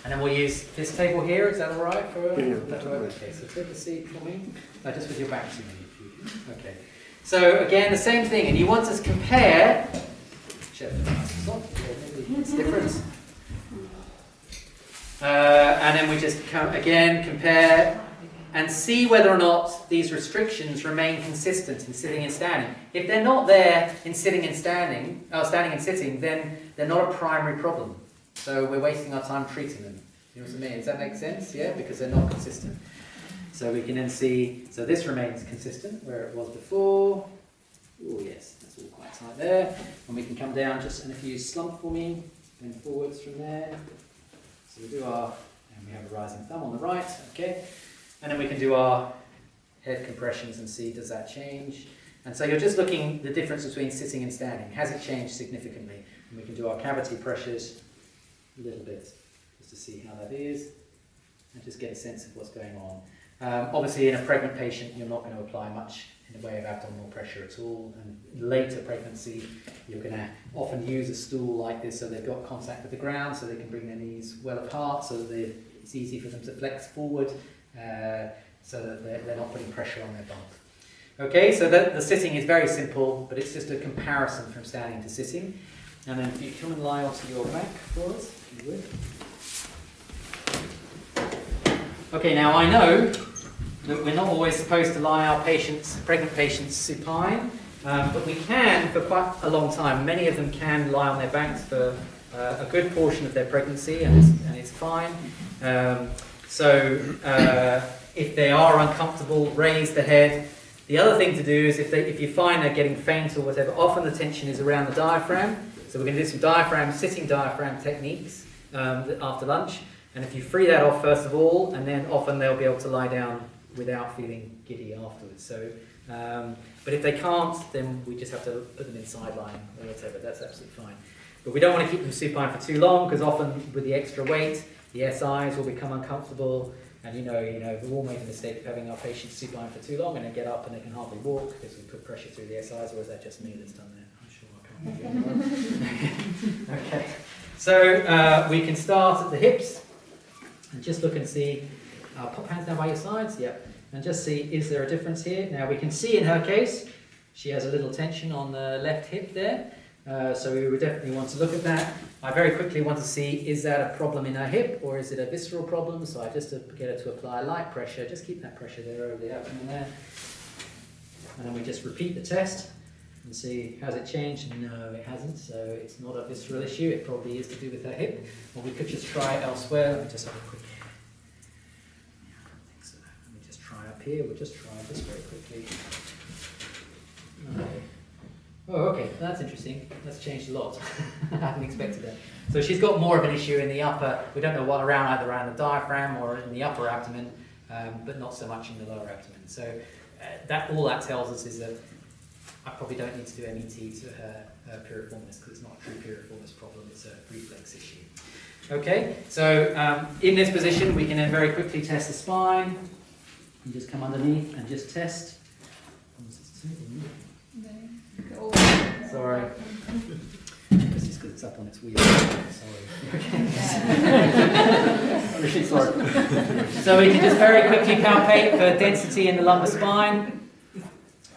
And then we'll use this table here. Is that all right? Yeah. Okay, so take a seat for me. No, just with your back to me. Okay. So again, the same thing. And you want us to compare. It's different. And then we just again compare and see whether or not these restrictions remain consistent in sitting and standing. If they're not there in sitting and standing, standing and sitting, then they're not a primary problem. So we're wasting our time treating them. You know what I mean? Does that make sense? Yeah, because they're not consistent. So we can then see, so this remains consistent where it was before. Oh yes, that's all quite tight there. And we can come down just, and if you slump for me, then forwards from there. So we do our, and we have a rising thumb on the right, okay. And then we can do our head compressions and see, does that change? And so you're just looking the difference between sitting and standing. Has it changed significantly? And we can do our cavity pressures a little bit, just to see how that is, and just get a sense of what's going on. Obviously, in a pregnant patient, you're not going to apply much in the way of abdominal pressure at all. And later pregnancy, you're going to often use a stool like this so they've got contact with the ground, so they can bring their knees well apart, so that it's easy for them to flex forward, so that they're not putting pressure on their bump. Okay, so the sitting is very simple, but it's just a comparison from standing to sitting. And then if you come and lie onto your back for us, if you would. Okay, now I know that we're not always supposed to lie our patients, pregnant patients, supine, but we can for quite a long time. Many of them can lie on their backs for a good portion of their pregnancy, and it's fine. So if they are uncomfortable, raise the head. The other thing to do is if you find they're getting faint or whatever, often the tension is around the diaphragm. So we're going to do some sitting diaphragm techniques after lunch. And if you free that off first of all, and then often they'll be able to lie down without feeling giddy afterwards. So, but if they can't, then we just have to put them in sideline or whatever. That's absolutely fine. But we don't want to keep them supine for too long, because often with the extra weight, the SIs will become uncomfortable. And you know, we've all made the mistake of having our patients supine for too long and then get up and they can hardly walk because we put pressure through the SIs, or is that just me that's done that? I'm sure I can't. Okay, so we can start at the hips and just look and see. Pop hands down by your sides, yep, and just see, is there a difference here? Now we can see in her case, she has a little tension on the left hip there, so we would definitely want to look at that. I very quickly want to see, is that a problem in her hip or is it a visceral problem? So I just get her to apply light pressure, just keep that pressure there over the abdomen there. And then we just repeat the test and see, has it changed? No, it hasn't, so it's not a visceral issue, it probably is to do with her hip. Or we could just try it elsewhere. Let me just have a quick, yeah, I don't think so. Let me just try up here, we'll just try this very quickly. Okay. Oh, okay, that's interesting. That's changed a lot. I hadn't expected that. So she's got more of an issue in the upper, we don't know what, either around the diaphragm or in the upper abdomen, but not so much in the lower abdomen. So all that tells us is that I probably don't need to do MET to her piriformis, because it's not a true piriformis problem, it's a reflex issue. Okay, so in this position we can then very quickly test the spine. You just come underneath and just test. Sorry. This is because it's up on its wheel. Sorry. Okay. Sorry. So we can just very quickly palpate for density in the lumbar spine.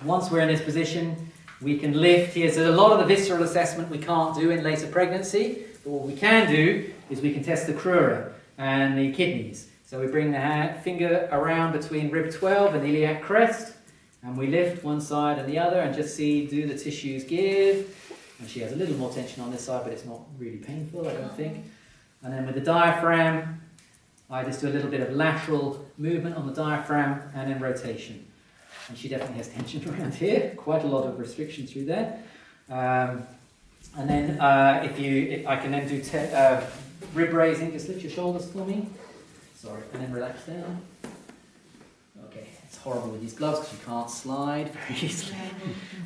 Once we're in this position, we can lift here. So a lot of the visceral assessment we can't do in later pregnancy, but what we can do is we can test the crura and the kidneys. So we bring the finger around between rib 12 and the iliac crest, and we lift one side and the other and just see, do the tissues give? And she has a little more tension on this side, but it's not really painful, I don't think. And then with the diaphragm, I just do a little bit of lateral movement on the diaphragm and then rotation. And she definitely has tension around here, quite a lot of restriction through there. And then I can then do rib raising, just lift your shoulders for me. Sorry, and then relax down. Okay, it's horrible with these gloves because you can't slide very easily.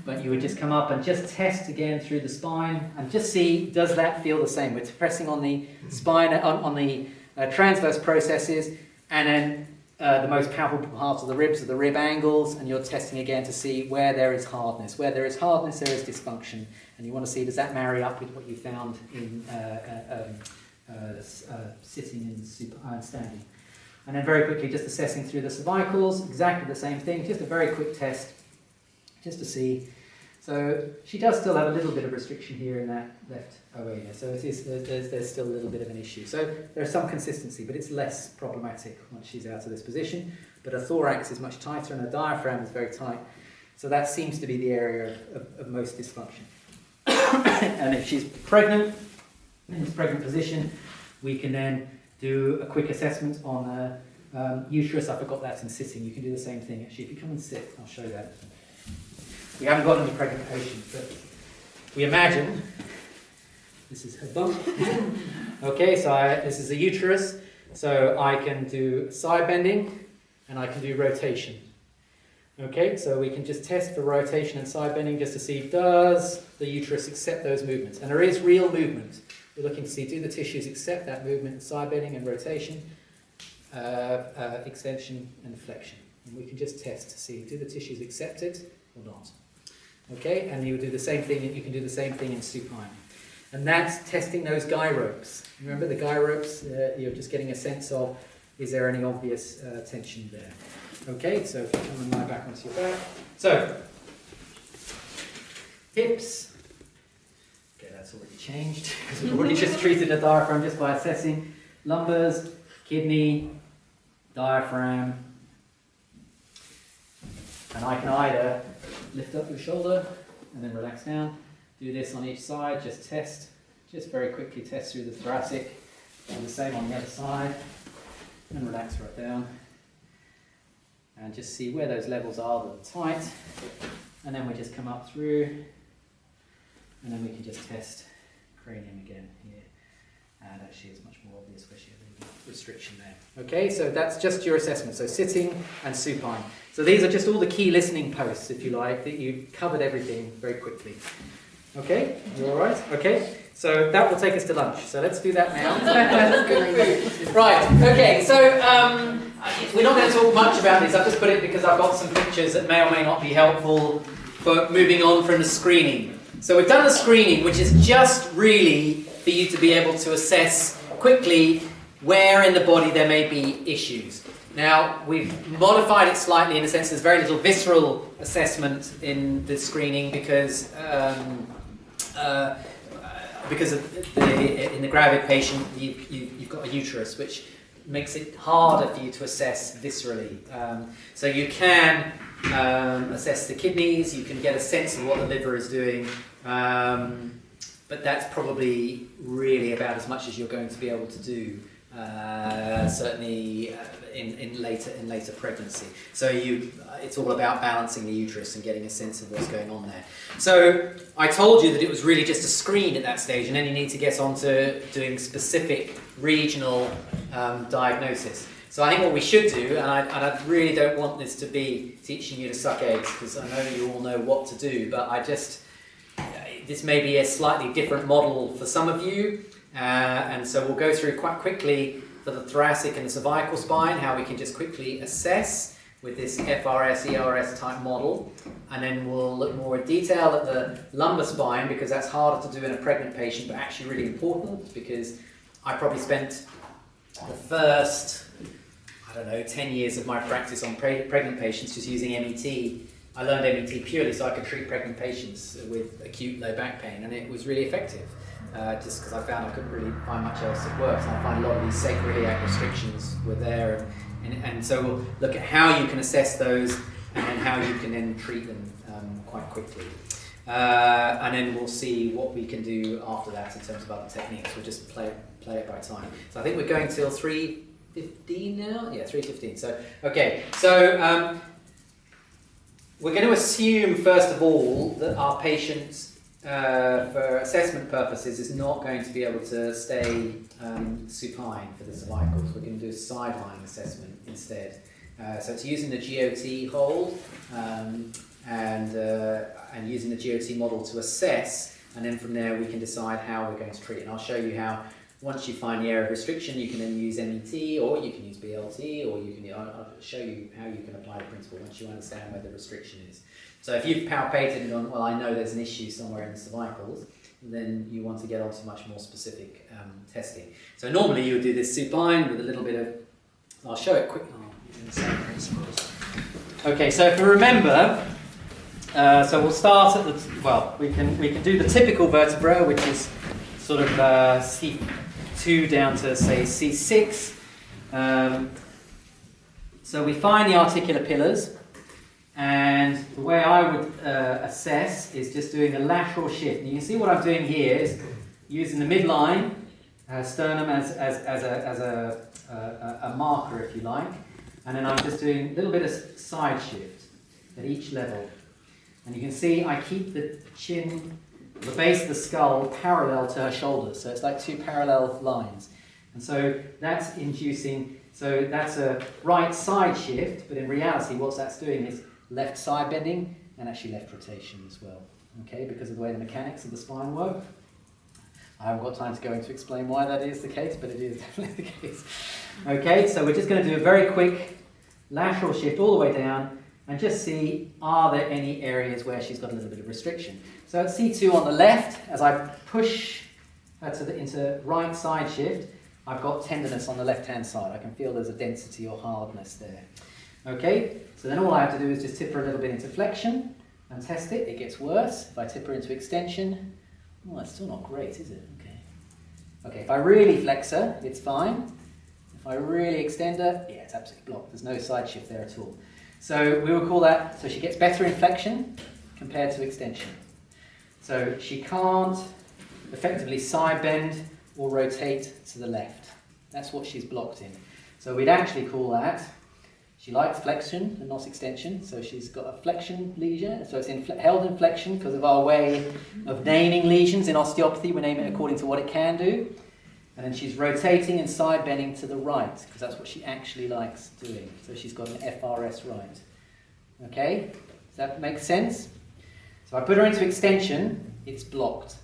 But you would just come up and just test again through the spine and just see, does that feel the same? We're pressing on the spine, on the transverse processes, and then the most palpable parts of the ribs are the rib angles, and you're testing again to see where there is hardness. Where there is hardness, there is dysfunction. And you want to see, does that marry up with what you found in sitting and supine standing. And then very quickly just assessing through the cervicals, exactly the same thing, just a very quick test, just to see. So she does still have a little bit of restriction here in that left OA, so it is, there's still a little bit of an issue. So there's some consistency, but it's less problematic once she's out of this position. But her thorax is much tighter and her diaphragm is very tight. So that seems to be the area of most dysfunction. And if she's pregnant, in this pregnant position, we can then do a quick assessment on the uterus. I forgot that's in sitting. You can do the same thing actually. If you come and sit, I'll show you that. We haven't got any pregnant patients, but we imagine this is her bump. Okay, so this is a uterus, so I can do side bending and I can do rotation. Okay, so we can just test for rotation and side bending just to see, does the uterus accept those movements? And there is real movement. We're looking to see, do the tissues accept that movement, side bending and rotation, extension and flexion. And we can just test to see, do the tissues accept it or not? Okay, and you do the same thing, you can do the same thing in supine. And that's testing those guy ropes. Remember the guy ropes, you're just getting a sense of, is there any obvious tension there? Okay, so if you come and lie back onto your back. So, hips. Okay, that's already changed, because we've already just treated the diaphragm just by assessing. Lumbers, kidney, diaphragm. And I can either lift up your shoulder and then relax down. Do this on each side, just test. Just very quickly test through the thoracic. And the same on the other side. And relax right down. And just see where those levels are that are tight. And then we just come up through. And then we can just test cranium again here. And actually it's much more obvious where she has a restriction there. Okay, so that's just your assessment. So sitting and supine. So these are just all the key listening posts, if you like, that you've covered everything very quickly. Okay, you all right? Okay, so that will take us to lunch. So let's do that now. Right, okay, so we're not going to talk much about these. I've just put it because I've got some pictures that may or may not be helpful for moving on from the screening. So we've done the screening, which is just really for you to be able to assess quickly where in the body there may be issues. Now, we've modified it slightly in the sense there's very little visceral assessment in the screening because in the gravid patient you've got a uterus, which makes it harder for you to assess viscerally. So you can assess the kidneys, you can get a sense of what the liver is doing, but that's probably really about as much as you're going to be able to do. Certainly in later pregnancy. So it's all about balancing the uterus and getting a sense of what's going on there. So I told you that it was really just a screen at that stage, and then you need to get on to doing specific regional diagnosis. So I think what we should do, and I really don't want this to be teaching you to suck eggs, because I know you all know what to do, but this may be a slightly different model for some of you. And so we'll go through quite quickly for the thoracic and the cervical spine, how we can just quickly assess with this FRS, ERS type model. And then we'll look more in detail at the lumbar spine, because that's harder to do in a pregnant patient, but actually really important, because I probably spent the first, 10 years of my practice on pregnant patients just using MET. I learned MET purely so I could treat pregnant patients with acute low back pain, and it was really effective. Just because I found I couldn't really find much else that works. And I find a lot of these sacroiliac restrictions were there, and so we'll look at how you can assess those and then how you can then treat them quite quickly. And then we'll see what we can do after that in terms of other techniques. We'll just play it by time. So I think we're going till 3:15 now? Yeah, 3:15. So, okay. So we're going to assume, first of all, that our patients for assessment purposes is not going to be able to stay supine for the cervicals. We're going to do a sideline assessment instead. So it's using the GOT hold and using the GOT model to assess, and then from there we can decide how we're going to treat it. And I'll show you how, once you find the area of restriction, you can then use MET, or you can use BLT, or I'll show you how you can apply the principle once you understand where the restriction is. So if you've palpated and gone, well, I know there's an issue somewhere in the cervicals, then you want to get on to much more specific testing. So normally you would do this supine with a little bit of, I'll show it quick. Oh, using the same principles. Okay, so if you remember, so we'll start at the, well, we can do the typical vertebra, which is sort of C2 down to, say, C6. So we find the articular pillars, and the way I would assess is just doing a lateral shift. And you can see what I'm doing here is using the midline sternum as a marker, if you like, and then I'm just doing a little bit of side shift at each level. And you can see I keep the chin, the base of the skull, parallel to her shoulders, so it's like two parallel lines. And so that's inducing, so that's a right side shift, but in reality what that's doing is left side bending and actually left rotation as well, okay, because of the way the mechanics of the spine work. I haven't got time to go into explain why that is the case, but it is definitely the case. Okay, so we're just going to do a very quick lateral shift all the way down and just see, are there any areas where she's got a little bit of restriction. So at C2 on the left, as I push her into right side shift, I've got tenderness on the left-hand side. I can feel there's a density or hardness there. Okay, so then all I have to do is just tip her a little bit into flexion and test it. It gets worse. If I tip her into extension, well, that's still not great, is it? Okay. Okay, if I really flex her, it's fine. If I really extend her, yeah, it's absolutely blocked. There's no side shift there at all. So we will call that, so she gets better in flexion compared to extension. So she can't effectively side bend or rotate to the left. That's what she's blocked in. So we'd actually call that, she likes flexion and not extension, so she's got a flexion lesion, so it's held in flexion because of our way of naming lesions in osteopathy. We name it according to what it can do. And then she's rotating and side bending to the right, because that's what she actually likes doing. So she's got an FRS right. Okay, does that make sense? So I put her into extension, it's blocked.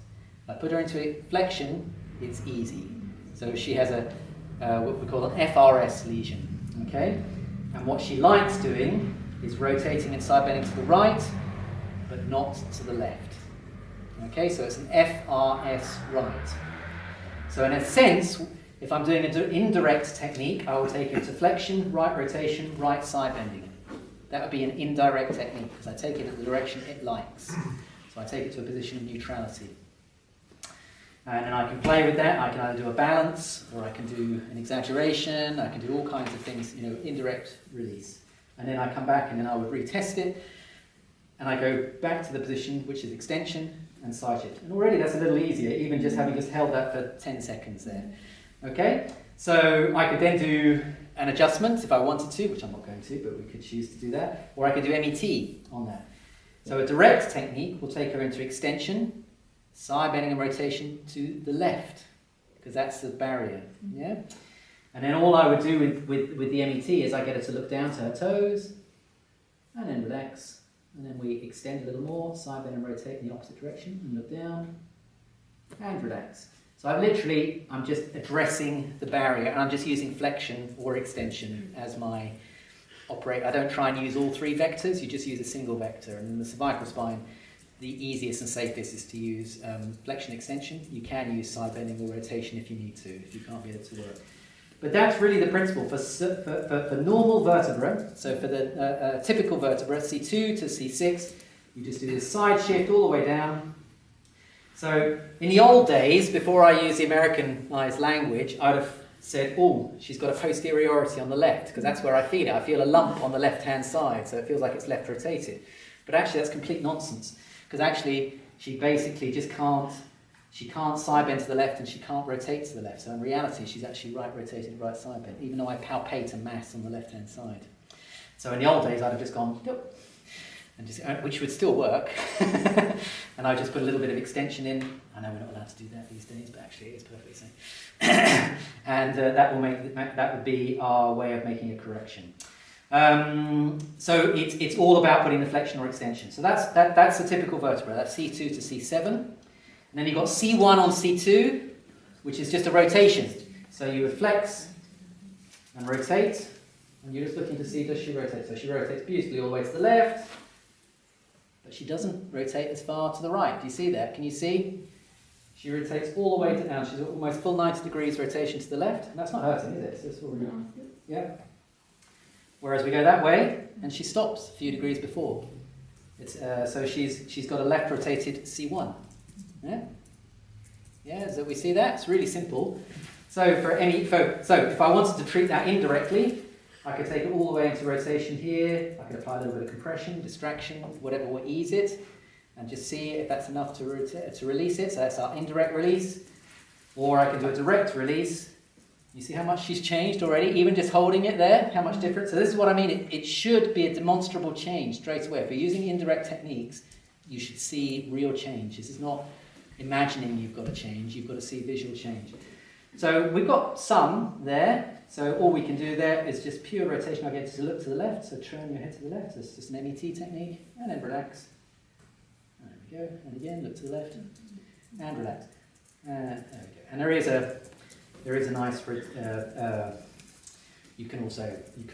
If I put her into flexion, it's easy. So she has a what we call an FRS lesion. Okay, and what she likes doing is rotating and side bending to the right, but not to the left. Okay, so it's an FRS right. So in a sense, if I'm doing an indirect technique, I will take it to flexion, right rotation, right side bending. That would be an indirect technique, because I take it in the direction it likes. So I take it to a position of neutrality. And then I can play with that. I can either do a balance, or I can do an exaggeration, I can do all kinds of things, you know, indirect release. And then I come back and then I would retest it, and I go back to the position which is extension and side shift. And already that's a little easier, even just having just held that for 10 seconds there. Okay, so I could then do an adjustment if I wanted to, which I'm not going to, but we could choose to do that. Or I could do MET on that. So a direct technique will take her into extension, side bending and rotation to the left, because that's the barrier. Yeah. And then all I would do with the MET is I get her to look down to her toes, and then relax. And then we extend a little more, side bend and rotate in the opposite direction, and look down, and relax. So I'm just addressing the barrier, and I'm just using flexion or extension as my operator. I don't try and use all three vectors, you just use a single vector. And in the cervical spine, the easiest and safest is to use flexion extension. You can use side bending or rotation if you need to, if you can't get it to work. But that's really the principle for normal vertebra. So for the typical vertebra, C2 to C6, you just do this side shift all the way down. So in the old days, before I used the Americanized language, I would have said, oh, she's got a posteriority on the left, because that's where I feel it. I feel a lump on the left-hand side, so it feels like it's left rotated. But actually that's complete nonsense, because actually she basically just can't side bend to the left and she can't rotate to the left. So in reality, she's actually right rotated, right side bend, even though I palpate a mass on the left-hand side. So in the old days, I'd have just gone, yep, and just, which would still work. And I just put a little bit of extension in. I know we're not allowed to do that these days, but actually it is perfectly safe. And that would be our way of making a correction. So it's all about putting the flexion or extension. So that's the typical vertebra. That's C2 to C7. And then you've got C1 on C2, which is just a rotation. So you would flex and rotate, and you're just looking to see, does she rotate? So she rotates beautifully all the way to the left, but she doesn't rotate as far to the right. Do you see that? Can you see? She rotates all the way down. She's almost full 90 degrees rotation to the left. And that's not hurting, is it? It's just already, yeah. Whereas we go that way, and she stops a few degrees before. So she's got a left rotated C1. Yeah? Yeah, so we see that? It's really simple. So if I wanted to treat that indirectly, I could take it all the way into rotation here. I could apply a little bit of compression, distraction, whatever will ease it, and just see if that's enough to release it. So that's our indirect release. Or I can do a direct release. You see how much she's changed already, even just holding it there, how much difference. So this is what I mean. It should be a demonstrable change straight away. If you're using indirect techniques, you should see real change. This is not imagining you've got to change. You've got to see visual change. So we've got some there. So all we can do there is just pure rotation. I'll get to look to the left. So turn your head to the left. It's just an MET technique. And then relax. There we go. And again, look to the left. And relax. There we go. And there is a nice, you could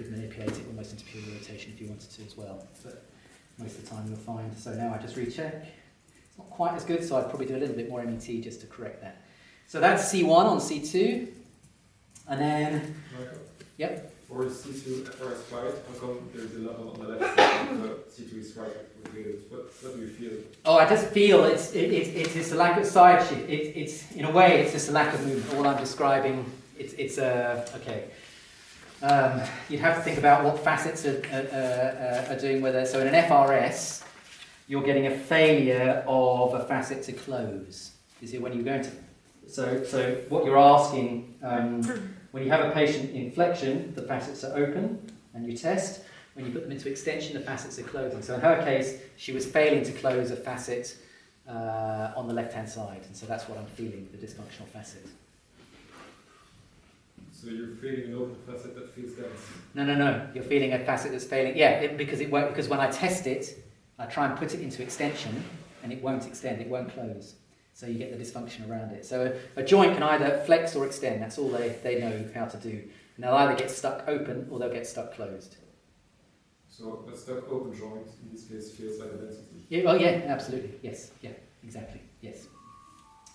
manipulate it almost into pure rotation if you wanted to as well. But most of the time you'll find. So now I just recheck. It's not quite as good, so I'd probably do a little bit more MET just to correct that. So that's C1 on C2. And then, Michael, yep. For C2 FRS right, how come there's a level on the left side and the C2 is right? What do you feel? Oh, I just feel it's just a lack of side shift. It's in a way it's just a lack of movement. All I'm describing, okay. You'd have to think about what facets are doing with it. So in an FRS, you're getting a failure of a facet to close. You see, when you go into so what you're asking, when you have a patient in flexion, the facets are open, and you test. When you put them into extension, the facets are closing. So in her case, she was failing to close a facet on the left-hand side, and so that's what I'm feeling, the dysfunctional facet. So you're feeling an open facet that feels dense? No. You're feeling a facet that's failing. Yeah, because it won't. Because when I test it, I try and put it into extension, and it won't extend. It won't close. So you get the dysfunction around it. So a joint can either flex or extend. That's all they know how to do. And they'll either get stuck open or they'll get stuck closed. So a stuck open joint in this case feels like a density? Yeah, oh yeah, absolutely. Yes. Yeah, exactly. Yes.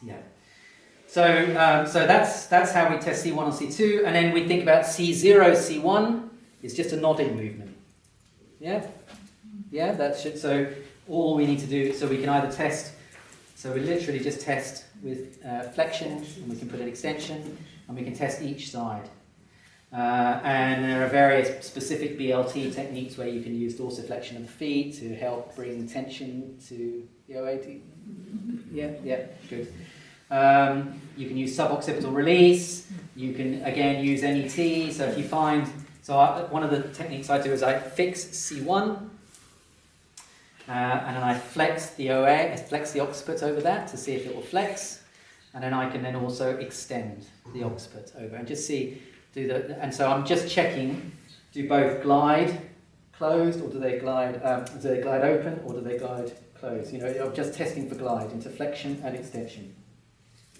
Yeah. So that's how we test C1 and C2, and then we think about C0, C1 is just a nodding movement. Yeah? Yeah, that should, so all we need to do, so we can either test, so we literally just test with flexion, and we can put an extension, and we can test each side. And there are various specific BLT techniques where you can use dorsiflexion of the feet to help bring tension to the OA. Yeah, good. You can use suboccipital release. You can again use NET. So if you find, one of the techniques I do is I fix C1, and then I flex the OA, flex the occiput over that to see if it will flex, and then I can then also extend the occiput over and just see. And so I'm just checking: do both glide closed, or do they glide open, or do they glide closed? You know, I'm just testing for glide into flexion and extension.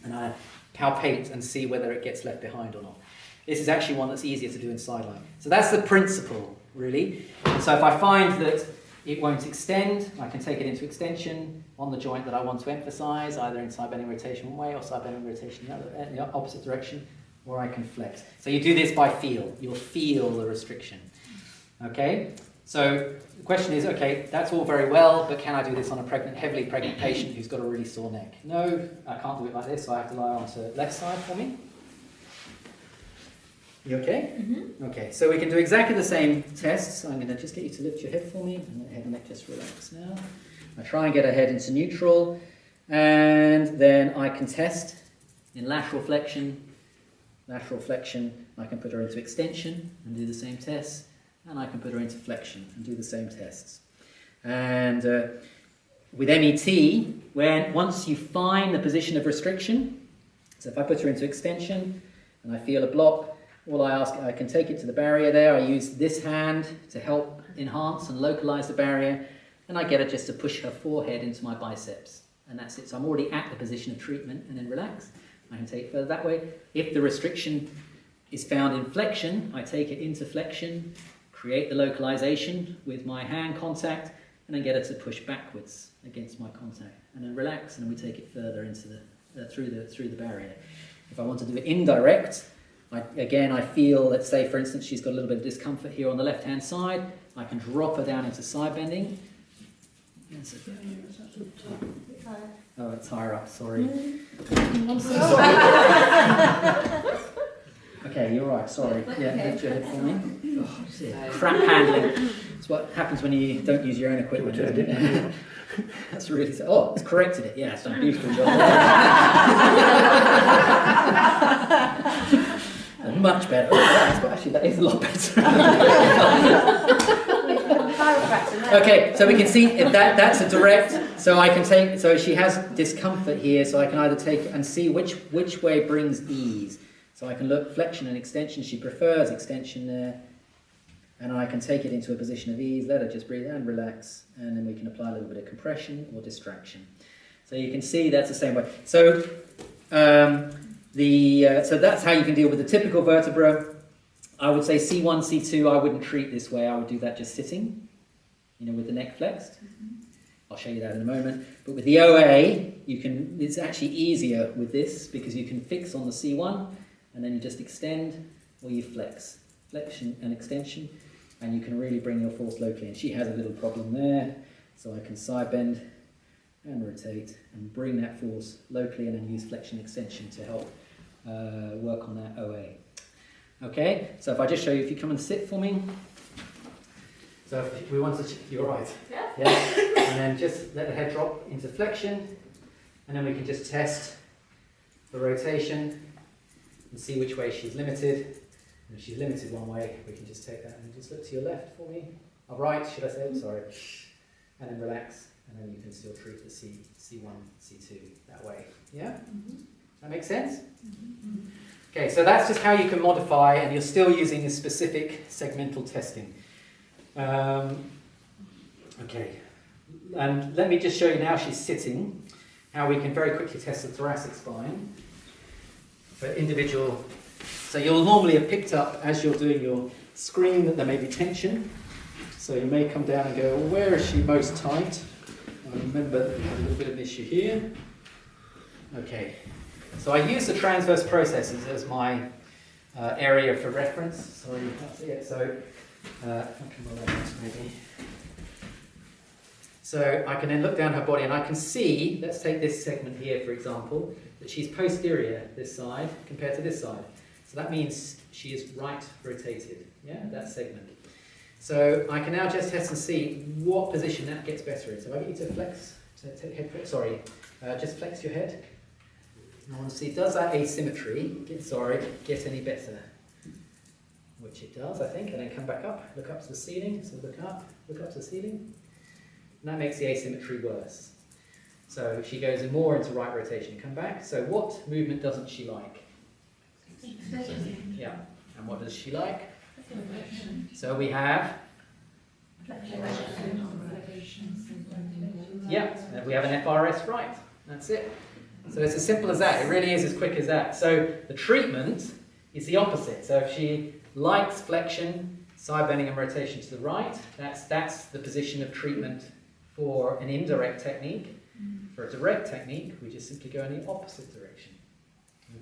And I palpate and see whether it gets left behind or not. This is actually one that's easier to do in sideline. So that's the principle, really. And so if I find that it won't extend, I can take it into extension on the joint that I want to emphasize, either in side bending rotation one way or side bending rotation in the opposite direction, or I can flex. So you do this by feel. You'll feel the restriction. Okay? So the question is, okay, that's all very well, but can I do this on a heavily pregnant patient who's got a really sore neck? No, I can't do it like this, so I have to lie onto the left side for me. You okay? Mm-hmm. Okay, so we can do exactly the same test. So I'm going to just get you to lift your head for me, and let head and neck just relax now. I try and get her head into neutral, and then I can test in lateral flexion. I can put her into extension and do the same test. And I can put her into flexion and do the same tests. And with MET, once you find the position of restriction, so if I put her into extension and I feel a block, all I can take it to the barrier there. I use this hand to help enhance and localize the barrier, and I get her just to push her forehead into my biceps. And that's it. So I'm already at the position of treatment, and then relax. I can take it further that way. If the restriction is found in flexion, I take it into flexion, create the localization with my hand contact, and then get her to push backwards against my contact, and then relax, and then we take it further into the through the barrier. If I want to do it indirect, I feel, let's say for instance she's got a little bit of discomfort here on the left hand side, I can drop her down into side bending. Oh, it's higher up, sorry. Okay, you're right, sorry. Yeah, lift your head for me. Oh, crap handling. It's what happens when you don't use your own equipment. That's really sad. Oh, it's corrected it. Yeah, it's done a beautiful job. Much better. Actually, that is a lot better. Okay, so we can see if that's a direct. So I can take. So she has discomfort here. So I can either take and see which way brings ease. So I can look flexion and extension. She prefers extension there. And I can take it into a position of ease, let her just breathe and relax, and then we can apply a little bit of compression or distraction. So you can see that's the same way. So so that's how you can deal with the typical vertebra. I would say C1, C2, I wouldn't treat this way. I would do that just sitting, with the neck flexed. I'll show you that in a moment. But with the OA, it's actually easier with this because you can fix on the C1, and then you just extend or you flex. Flexion and extension, and you can really bring your force locally. And she has a little problem there, so I can side bend and rotate and bring that force locally, and then use flexion extension to help work on that OA. Okay, so if I just show you, if you come and sit for me. So if we want to, you're right. Yeah. And then just let the head drop into flexion, and then we can just test the rotation and see which way she's limited. And if she's limited one way, we can just take that and just look to your left for me. Or right, should I say? Sorry. And then relax, and then you can still treat the C1, C2 that way. Yeah? Mm-hmm. That makes sense? Mm-hmm. Okay, so that's just how you can modify, and you're still using a specific segmental testing. Okay, and let me just show you now she's sitting, how we can very quickly test the thoracic spine for individual. So you'll normally have picked up, as you're doing your screen, that there may be tension. So you may come down and go, well, where is she most tight? And remember that we have a little bit of an issue here. Okay, so I use the transverse processes as my area for reference. Sorry, you can't see it. So, maybe. So I can then look down her body and I can see, let's take this segment here for example, that she's posterior this side compared to this side. So that means she is right rotated, that segment. So I can now just test and see what position that gets better in. So I get you to flex, just flex your head. And I want to see, does that asymmetry get any better? Which it does, I think, and then come back up, look up to the ceiling, so look up to the ceiling. And that makes the asymmetry worse. So she goes more into right rotation, come back. So what movement doesn't she like? Yeah, and what does she like? So we have, we have an FRS right, that's it. So it's as simple as that, it really is as quick as that. So the treatment is the opposite. So if she likes flexion, side bending and rotation to the right, that's the position of treatment for an indirect technique. For a direct technique, we just simply go in the opposite direction.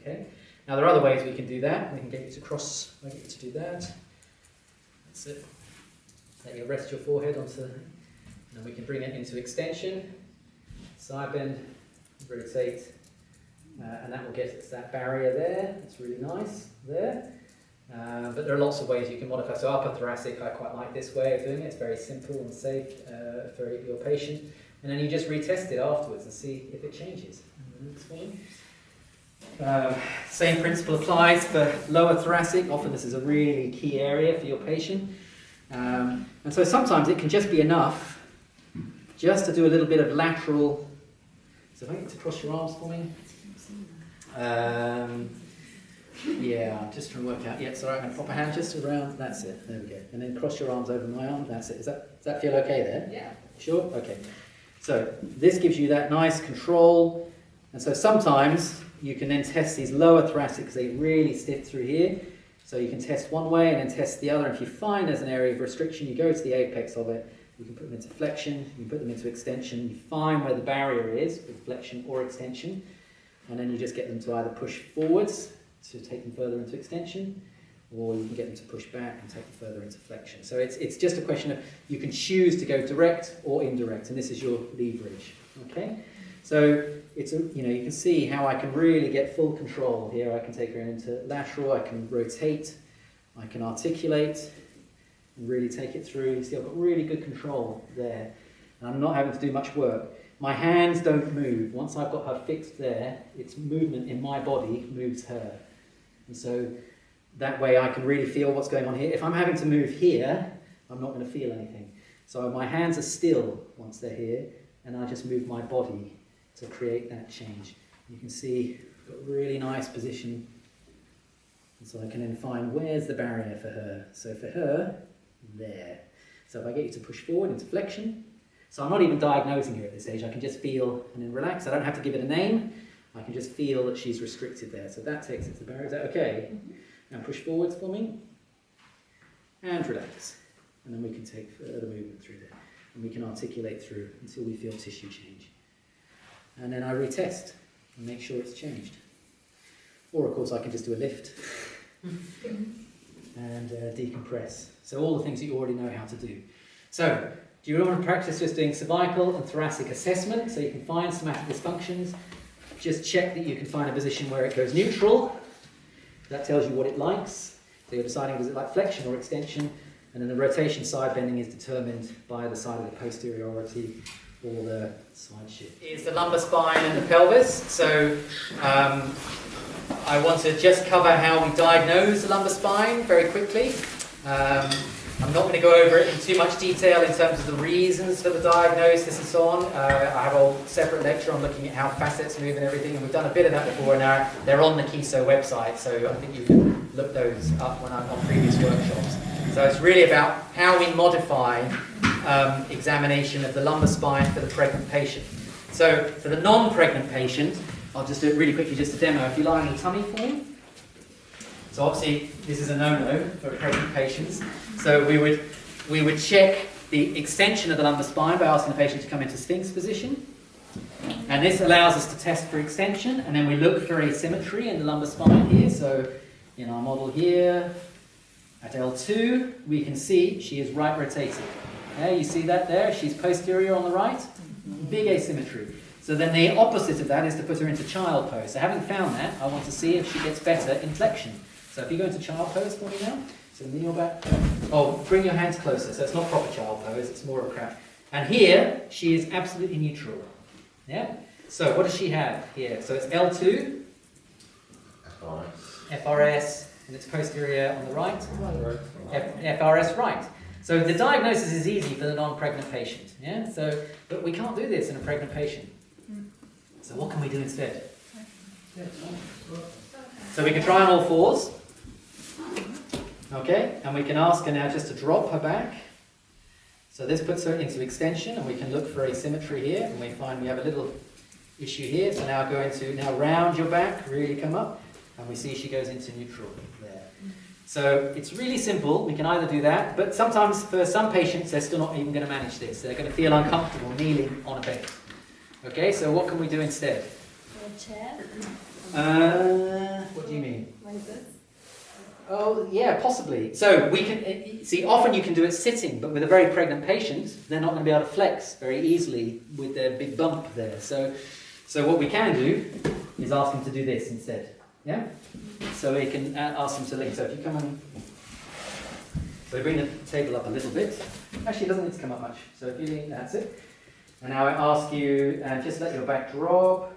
Okay? Now there are other ways we can do that. We can get you to cross, I get you to do that. That's it. Let you rest your forehead onto, and then we can bring it into extension, side bend, rotate, and that will get us that barrier there. It's really nice there. But there are lots of ways you can modify. So upper thoracic, I quite like this way of doing it. It's very simple and safe for your patient. And then you just retest it afterwards and see if it changes. Same principle applies for lower thoracic. Often this is a really key area for your patient. And so sometimes it can just be enough just to do a little bit of lateral. So if I get to cross your arms for me. Yeah, I'm just trying to work out. Yeah, sorry, I'm going to pop a hand just around. That's it. There we go. And then cross your arms over my arm. That's it. Does that feel okay there? Yeah. Sure? Okay. So this gives you that nice control. And so sometimes you can then test these lower thoracic because they really stiff through here. So you can test one way and then test the other. If you find there's an area of restriction, you go to the apex of it You can put them into flexion, you can put them into extension. You find where the barrier is with flexion or extension, and then you just get them to either push forwards to take them further into extension, or you can get them to push back and take them further into flexion. So it's just a question of, you can choose to go direct or indirect, and this is your leverage. Okay, so it's a, you know, you can see how I can really get full control here. I can take her into lateral, I can rotate, I can articulate, and really take it through. You see, I've got really good control there, and I'm not having to do much work. My hands don't move. Once I've got her fixed there, it's movement in my body moves her. And so that way I can really feel what's going on here. If I'm having to move here, I'm not going to feel anything. So my hands are still once they're here, and I just move my body to create that change. You can see I've got a really nice position. And so I can then find where's the barrier for her. So for her, there. So if I get you to push forward into flexion, so I'm not even diagnosing her at this stage, I can just feel and then relax. I don't have to give it a name, I can just feel that she's restricted there. So that takes it to the barrier. Is that okay? Now push forwards for me, and relax. And then we can take further movement through there. And we can articulate through until we feel tissue change. And then I retest and make sure it's changed. Or of course I can just do a lift and decompress. So all the things that you already know how to do. So, do you want to practice just doing cervical and thoracic assessment so you can find somatic dysfunctions? Just check that you can find a position where it goes neutral. That tells you what it likes. So you're deciding, does it like flexion or extension? And then the rotation side bending is determined by the side of the posteriority or the side shift. Is the lumbar spine and the pelvis. So I want to just cover how we diagnose the lumbar spine very quickly. I'm not going to go over it in too much detail in terms of the reasons for the diagnosis and so on. I have a whole separate lecture on looking at how facets move and everything, and we've done a bit of that before, and they're on the Keso website, so I think you can look those up when I'm on previous workshops. So it's really about how we modify examination of the lumbar spine for the pregnant patient. So for the non-pregnant patient, I'll just do it really quickly just to demo. If you lie on your tummy for me. So obviously this is a no-no for pregnant patients. So we would check the extension of the lumbar spine by asking the patient to come into Sphinx position. And this allows us to test for extension, and then we look for asymmetry in the lumbar spine here. So in our model here, at L2, we can see she is right rotated. Yeah, you see that there? She's posterior on the right. Big asymmetry. So then the opposite of that is to put her into child pose. So having found that, I want to see if she gets better in flexion. So if you go into child pose for me now, so kneel back. Oh, bring your hands closer. So it's not proper child pose, it's more of a crouch. And here, she is absolutely neutral. Yeah? So what does she have here? So it's L2, FRS, and it's posterior on the right. FRS right. So the diagnosis is easy for the non-pregnant patient. Yeah? So, but we can't do this in a pregnant patient. So what can we do instead? So we can try on all fours. Okay, and we can ask her now just to drop her back. So this puts her into extension, and we can look for asymmetry here, and we find we have a little issue here. So now go into, now round your back, really come up, and we see she goes into neutral there. So it's really simple. We can either do that, but sometimes for some patients they're still not even going to manage this. They're going to feel uncomfortable kneeling on a bed. Okay, so what can we do instead? A chair? What do you mean? Like this? Oh, yeah, possibly. So we can, see, often you can do it sitting, but with a very pregnant patient, they're not going to be able to flex very easily with their big bump there. So what we can do is ask them to do this instead. Yeah? So we can ask them to lean. So if you come on, so we bring the table up a little bit. Actually, it doesn't need to come up much. So if you lean, that's it. And now I ask you, just let your back drop,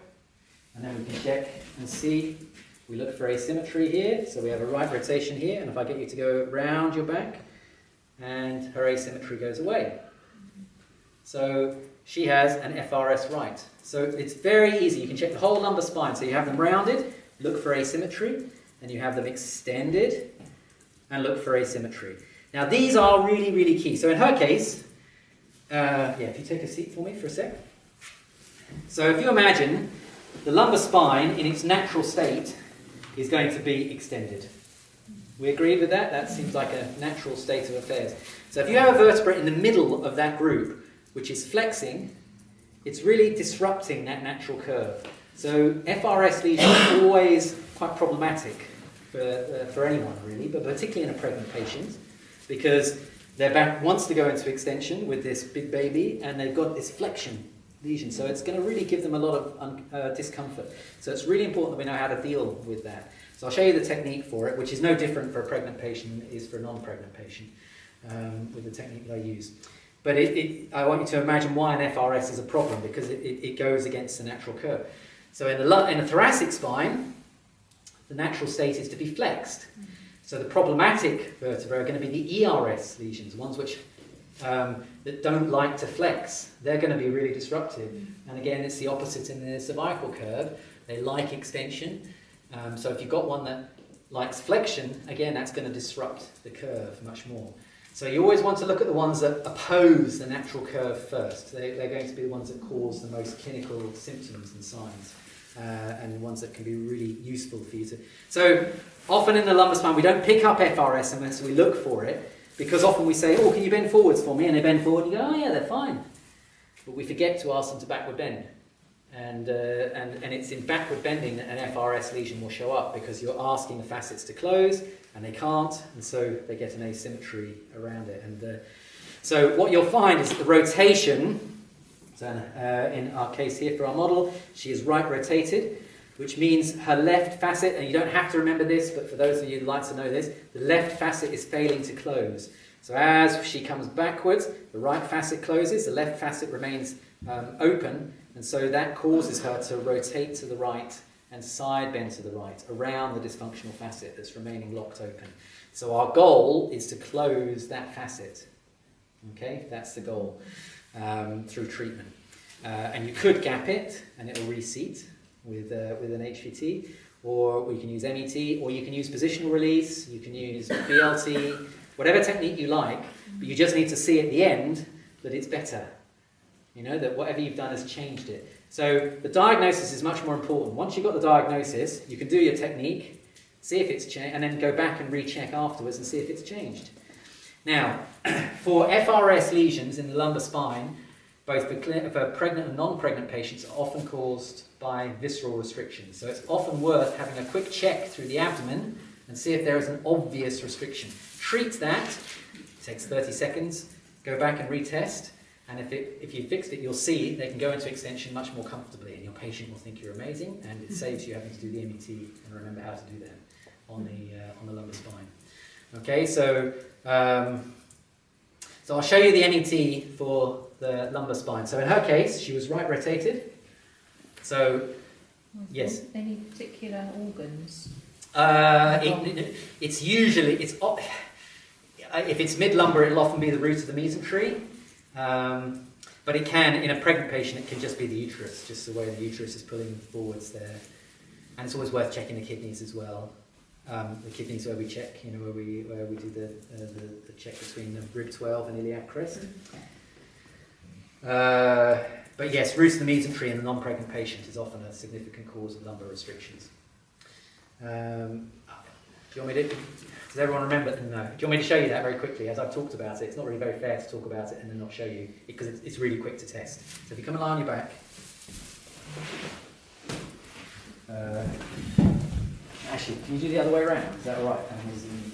and then we can check and see. We look for asymmetry here, so we have a right rotation here, and if I get you to go round your back, and her asymmetry goes away. So she has an FRS right. So it's very easy. You can check the whole lumbar spine. So you have them rounded, look for asymmetry, and you have them extended, and look for asymmetry. Now these are really, really key. So in her case, if you take a seat for me for a sec. So if you imagine the lumbar spine in its natural state is going to be extended. We agreed with that? That seems like a natural state of affairs. So if you have a vertebra in the middle of that group, which is flexing, it's really disrupting that natural curve. So FRS lesions are always quite problematic for anyone really, but particularly in a pregnant patient, because their back wants to go into extension with this big baby, and they've got this flexion lesion, so it's going to really give them a lot of discomfort. So it's really important that we know how to deal with that. So I'll show you the technique for it, which is no different for a pregnant patient than it is for a non-pregnant patient, with the technique that I use. But I want you to imagine why an FRS is a problem, because it goes against the natural curve. So in the thoracic spine, the natural state is to be flexed. So the problematic vertebrae are going to be the ERS lesions, ones which that don't like to flex. They're going to be really disruptive. And again, it's the opposite in the cervical curve. They like extension. So if you've got one that likes flexion, again, that's going to disrupt the curve much more. So you always want to look at the ones that oppose the natural curve first. They're going to be the ones that cause the most clinical symptoms and signs, and ones that can be really useful for you to... So often in the lumbar spine, we don't pick up FRS unless we look for it, because often we say, oh, can you bend forwards for me? And they bend forward and you go, oh yeah, they're fine. But we forget to ask them to backward bend. And it's in backward bending that an FRS lesion will show up, because you're asking the facets to close and they can't, and so they get an asymmetry around it. And so what you'll find is that the rotation, so in our case here for our model, she is right rotated, which means her left facet, and you don't have to remember this, but for those of you who'd like to know this, the left facet is failing to close. So as she comes backwards, the right facet closes, the left facet remains open, and so that causes her to rotate to the right and side bend to the right around the dysfunctional facet that's remaining locked open. So our goal is to close that facet. Okay, that's the goal through treatment. And you could gap it and it will reseat with an HVT, or we can use MET, or you can use positional release, you can use BLT, whatever technique you like, but you just need to see at the end that it's better. You know, that whatever you've done has changed it. So the diagnosis is much more important. Once you've got the diagnosis, you can do your technique, see if it's changed, and then go back and recheck afterwards and see if it's changed. Now, for FRS lesions in the lumbar spine, both for pregnant and non-pregnant patients, are often caused by visceral restrictions. So it's often worth having a quick check through the abdomen and see if there is an obvious restriction. Treat that, it takes 30 seconds, go back and retest, and if you fixed it, you'll see they can go into extension much more comfortably, and your patient will think you're amazing, and it saves you having to do the MET and remember how to do that on the lumbar spine. Okay, so I'll show you the MET for the lumbar spine. So in her case, she was right rotated. So, yes. Any particular organs? It's usually, if it's mid-lumbar, it'll often be the root of the mesentery. But it can, in a pregnant patient, it can just be the uterus, just the way the uterus is pulling forwards there. And it's always worth checking the kidneys as well. The kidneys where we check, you know, where we do the check between the rib 12 and iliac crest. But yes, root of the mesentery in a non-pregnant patient is often a significant cause of lumbar restrictions. Do you want me to? Does everyone remember? No. Do you want me to show you that very quickly as I've talked about it? It's not really very fair to talk about it and then not show you, because it's really quick to test. So if you come and lie on your back. Actually, can you do the other way around? Is that alright?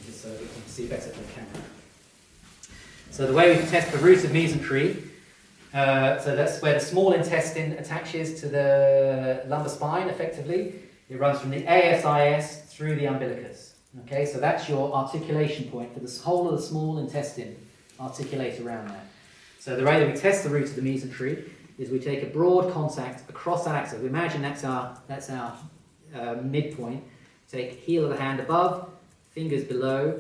Just so we can see better from the camera. So the way we test for root of mesentery, so that's where the small intestine attaches to the lumbar spine effectively. It runs from the ASIS through the umbilicus. Okay, so that's your articulation point for the whole of the small intestine. Articulate around that. So the way that we test the root of the mesentery is we take a broad contact across that axis. We imagine that's our midpoint. Take heel of the hand above, fingers below,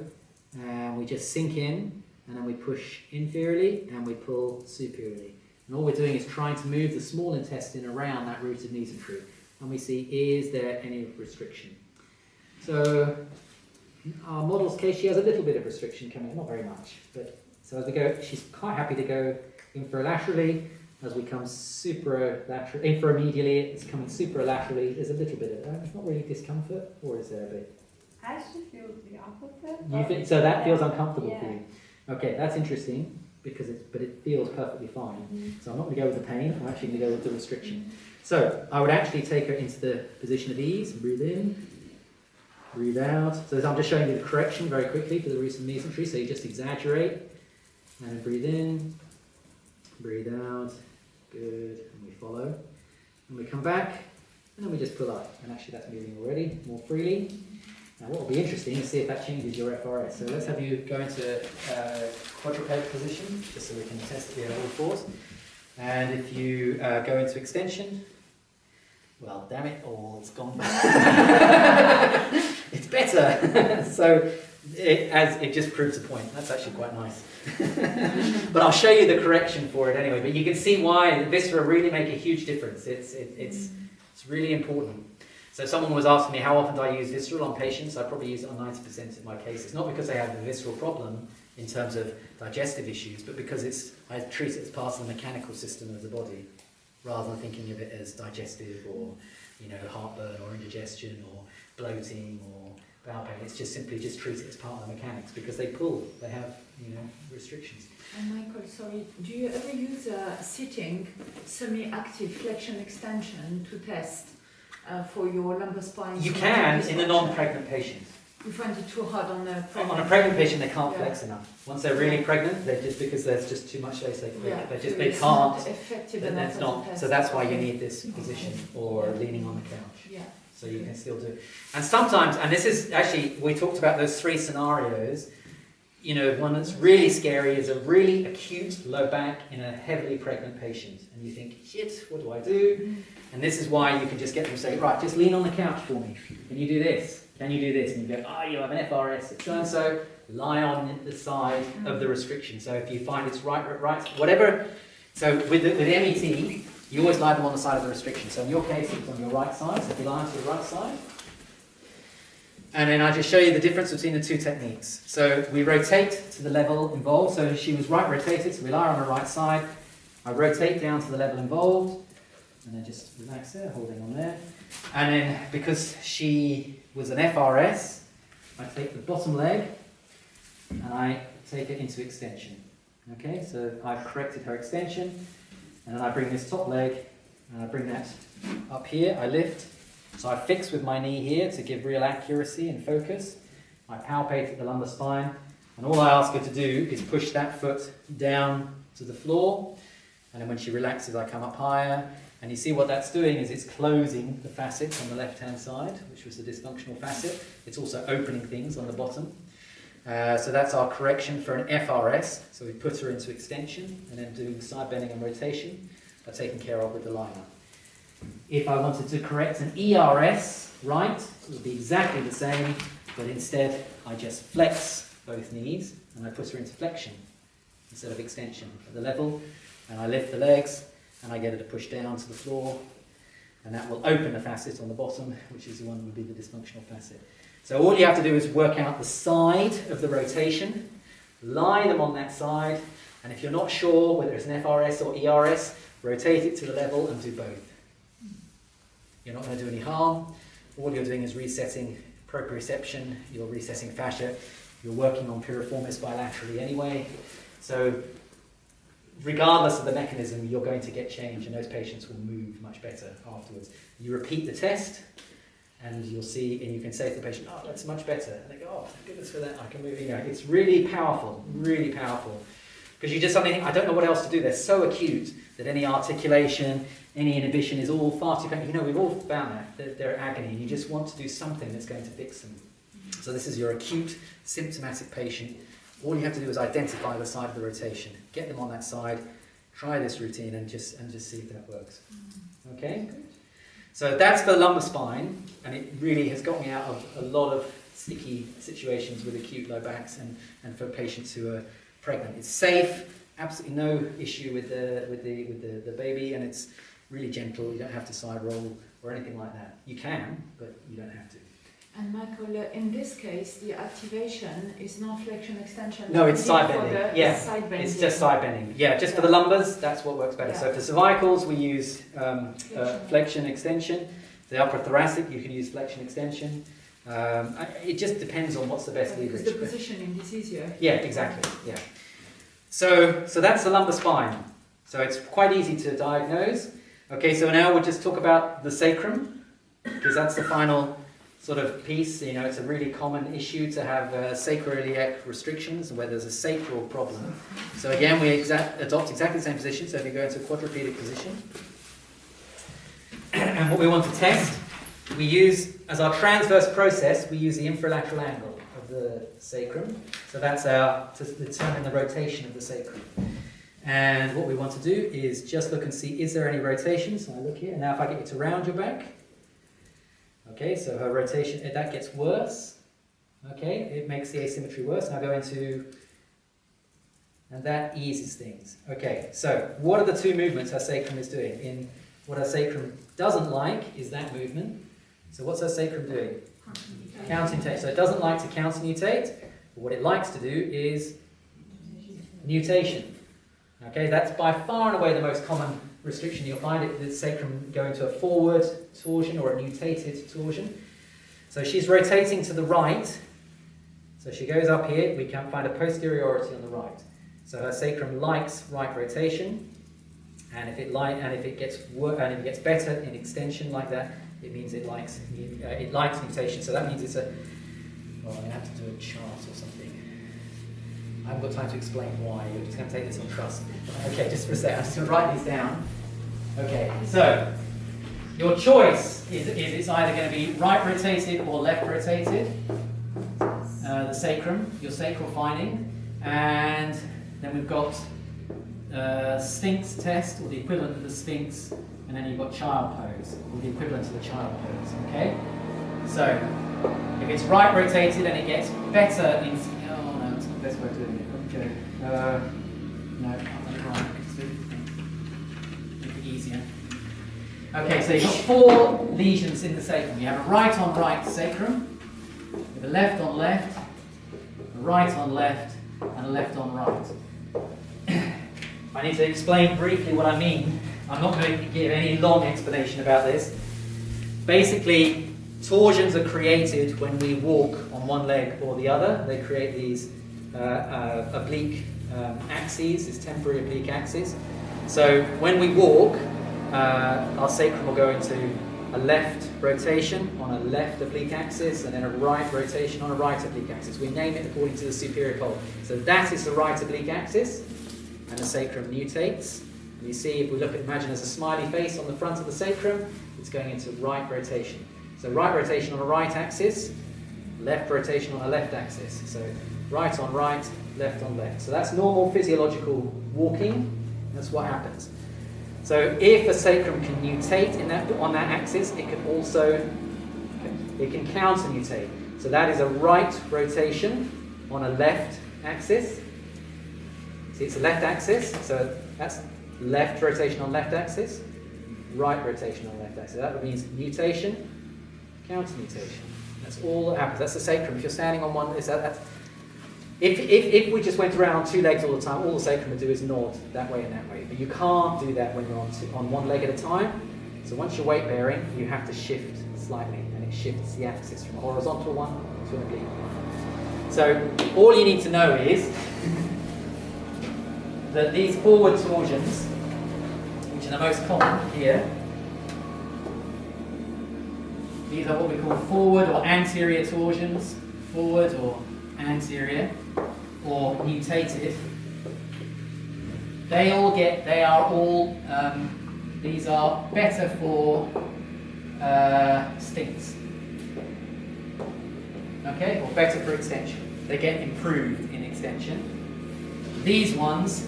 and we just sink in, and then we push inferiorly and we pull superiorly. And all we're doing is trying to move the small intestine around that root of mesentery. And we see, is there any restriction? So in our model's case, she has a little bit of restriction coming in, not very much. But so as we go, she's quite happy to go infralaterally. As we come inframedially, it's coming superlaterally. There's a little bit of it's not really discomfort, or is there a bit? I actually feel the opposite. You think so? That feels uncomfortable Yeah. for you. Okay, that's interesting because it feels perfectly fine. Mm-hmm. So I'm not going to go with the pain. I'm actually going to go with the restriction. So I would actually take her into the position of ease. Breathe in, breathe out. So I'm just showing you the correction very quickly for the recent mesentery. So you just exaggerate and breathe in, breathe out. Good. And we follow. And we come back. And then we just pull up. And actually that's moving already more freely. Now what will be interesting is see if that changes your FRS. So let's have you go into quadruped position, just so we can test the all fours. And if you go into extension, well, damn it, it's gone back. It's better. So it just proves the point. That's actually quite nice. But I'll show you the correction for it anyway. But you can see why the viscera really make a huge difference. It's really important. So someone was asking me how often do I use visceral on patients. I probably use it on 90% of my cases. Not because they have a visceral problem in terms of digestive issues, but because I treat it as part of the mechanical system of the body, rather than thinking of it as digestive or heartburn or indigestion or bloating or bowel pain. It's just simply treat it as part of the mechanics because they have restrictions. And Michael, sorry, do you ever use a sitting semi-active flexion extension to test for your lumbar spine? You can in a non-pregnant patient. You find it too hard on a pregnant? On a pregnant patient, they can't flex enough. Once they're really pregnant, because there's just too much space, they it's can't. Not effective And enough that's not. as a So that's why you need this position or Yeah. leaning on the couch. Yeah. So you can still do it. And sometimes, and this is actually, we talked about those three scenarios. One that's really scary is a really acute low back in a heavily pregnant patient. And you think, shit, what do I do? And this is why you can just get them to say, right, just lean on the couch for me. Can you do this? Can you do this? And you go, you have an FRS, so lie on the side of the restriction. So if you find it's right, whatever. So with MET, you always lie them on the side of the restriction. So in your case, it's on your right side. So if you lie onto the right side. And then I just show you the difference between the two techniques. So we rotate to the level involved. So she was right rotated, so we lie on the right side. I rotate down to the level involved. And then just relax there, holding on there. And then because she was an FRS, I take the bottom leg and I take it into extension. Okay, so I've corrected her extension. And then I bring this top leg and I bring that up here. I lift. So I fix with my knee here to give real accuracy and focus. I palpate at the lumbar spine. And all I ask her to do is push that foot down to the floor. And then when she relaxes, I come up higher. And you see what that's doing is it's closing the facet on the left-hand side, which was the dysfunctional facet. It's also opening things on the bottom. So that's our correction for an FRS. So we put her into extension and then doing side bending and rotation are taken care of with the liner. If I wanted to correct an ERS, right, it would be exactly the same, but instead I just flex both knees and I put her into flexion instead of extension at the level, and I lift the legs and I get her to push down to the floor, and that will open the facet on the bottom, which is the one that would be the dysfunctional facet. So all you have to do is work out the side of the rotation, lie them on that side, and if you're not sure whether it's an FRS or ERS, rotate it to the level and do both. You're not going to do any harm. All you're doing is resetting proprioception, you're resetting fascia, you're working on piriformis bilaterally anyway. So regardless of the mechanism, you're going to get change and those patients will move much better afterwards. You repeat the test and you'll see, and you can say to the patient, that's much better. And they go, thank goodness for that, I can move. It's really powerful, really powerful. Because you just suddenly think, I don't know what else to do. They're so acute that any articulation, any inhibition is all far too painful. We've all found that they're agony. And you just want to do something that's going to fix them. So this is your acute symptomatic patient. All you have to do is identify the side of the rotation, get them on that side, try this routine and just see if that works. Okay? So that's for the lumbar spine, and it really has got me out of a lot of sticky situations with acute low backs and for patients who are pregnant. It's safe, absolutely no issue with the baby, and it's really gentle. You don't have to side roll or anything like that. You can, but you don't have to. And Michael, in this case, the activation is not flexion extension. No, it's side for bending. the side bending. It's just side bending. Yeah, just for the lumbars, that's what works better. Yeah. So for cervicals, we use flexion extension. The upper thoracic, you can use flexion extension. It just depends on what's the best Because leverage. the positioning is easier. Yeah, exactly. Yeah. So that's the lumbar spine. So it's quite easy to diagnose. Okay, so now we'll just talk about the sacrum, because that's the final sort of piece. You know, it's a really common issue to have sacroiliac restrictions where there's a sacral problem. So again, we adopt exactly the same position. So if you go into a quadrupedic position, and what we want to test, we use, as our transverse process, we use the infralateral angle of the sacrum. So that's our, to determine the rotation of the sacrum. And what we want to do is just look and see, is there any rotation? So I look here, and now if I get you to round your back, okay, so her rotation, that gets worse. Okay, it makes the asymmetry worse. Now go into, and that eases things. Okay, so what are the two movements our sacrum is doing? What our sacrum doesn't like is that movement. So what's our sacrum doing? Counternutate. So it doesn't like to counternutate. But what it likes to do is nutation. Okay, that's by far and away the most common restriction. You'll find it, the sacrum go into a forward torsion or a nutated torsion. So she's rotating to the right. So she goes up here. We can find a posteriority on the right. So her sacrum likes right rotation. And if it gets better in extension like that, it means it likes nutation. So that means it's a. Well, I have to do a chart or something. I haven't got time to explain why. We're just going to take this on trust. Okay, just for a second, I'm just going to write these down. Okay, so your choice is it's either going to be right rotated or left rotated. The sacrum, your sacral finding, and then we've got Sphinx test, or the equivalent of the Sphinx, and then you've got child pose, or the equivalent of the child pose, okay? So, if it's right rotated and it gets better in... Oh no, that's not the best way of doing it. Okay. No, I've done it wrong. Make it easier. Okay, so you've got 4 lesions in the sacrum. You have a right on right sacrum, with a left on left, a right on left, and a left on right. I need to explain briefly what I mean. I'm not going to give any long explanation about this. Basically, torsions are created when we walk on one leg or the other. They create these oblique axes, these temporary oblique axes. So when we walk, our sacrum will go into a left rotation on a left oblique axis and then a right rotation on a right oblique axis. We name it according to the superior column. So that is the right oblique axis. And the sacrum nutates. And you see, if we imagine there's a smiley face on the front of the sacrum, it's going into right rotation. So right rotation on a right axis, left rotation on a left axis. So right on right, left on left. So that's normal physiological walking. That's what happens. So if a sacrum can nutate on that axis, it can counter nutate. So that is a right rotation on a left axis. See, it's a left axis, so that's left rotation on left axis, right rotation on left axis. That means nutation, counter nutation. That's all that happens. That's the sacrum. If you're standing on one, if we just went around on 2 legs all the time, all the sacrum would do is nod that way and that way. But you can't do that when you're on one leg at a time. So once you're weight bearing, you have to shift slightly, and it shifts the axis from a horizontal one to an oblique one. So all you need to know is that these forward torsions, which are the most common here, these are what we call forward or anterior torsions, forward or anterior, or nutated. These are better for Sphinx, okay, or better for extension. They get improved in extension. These ones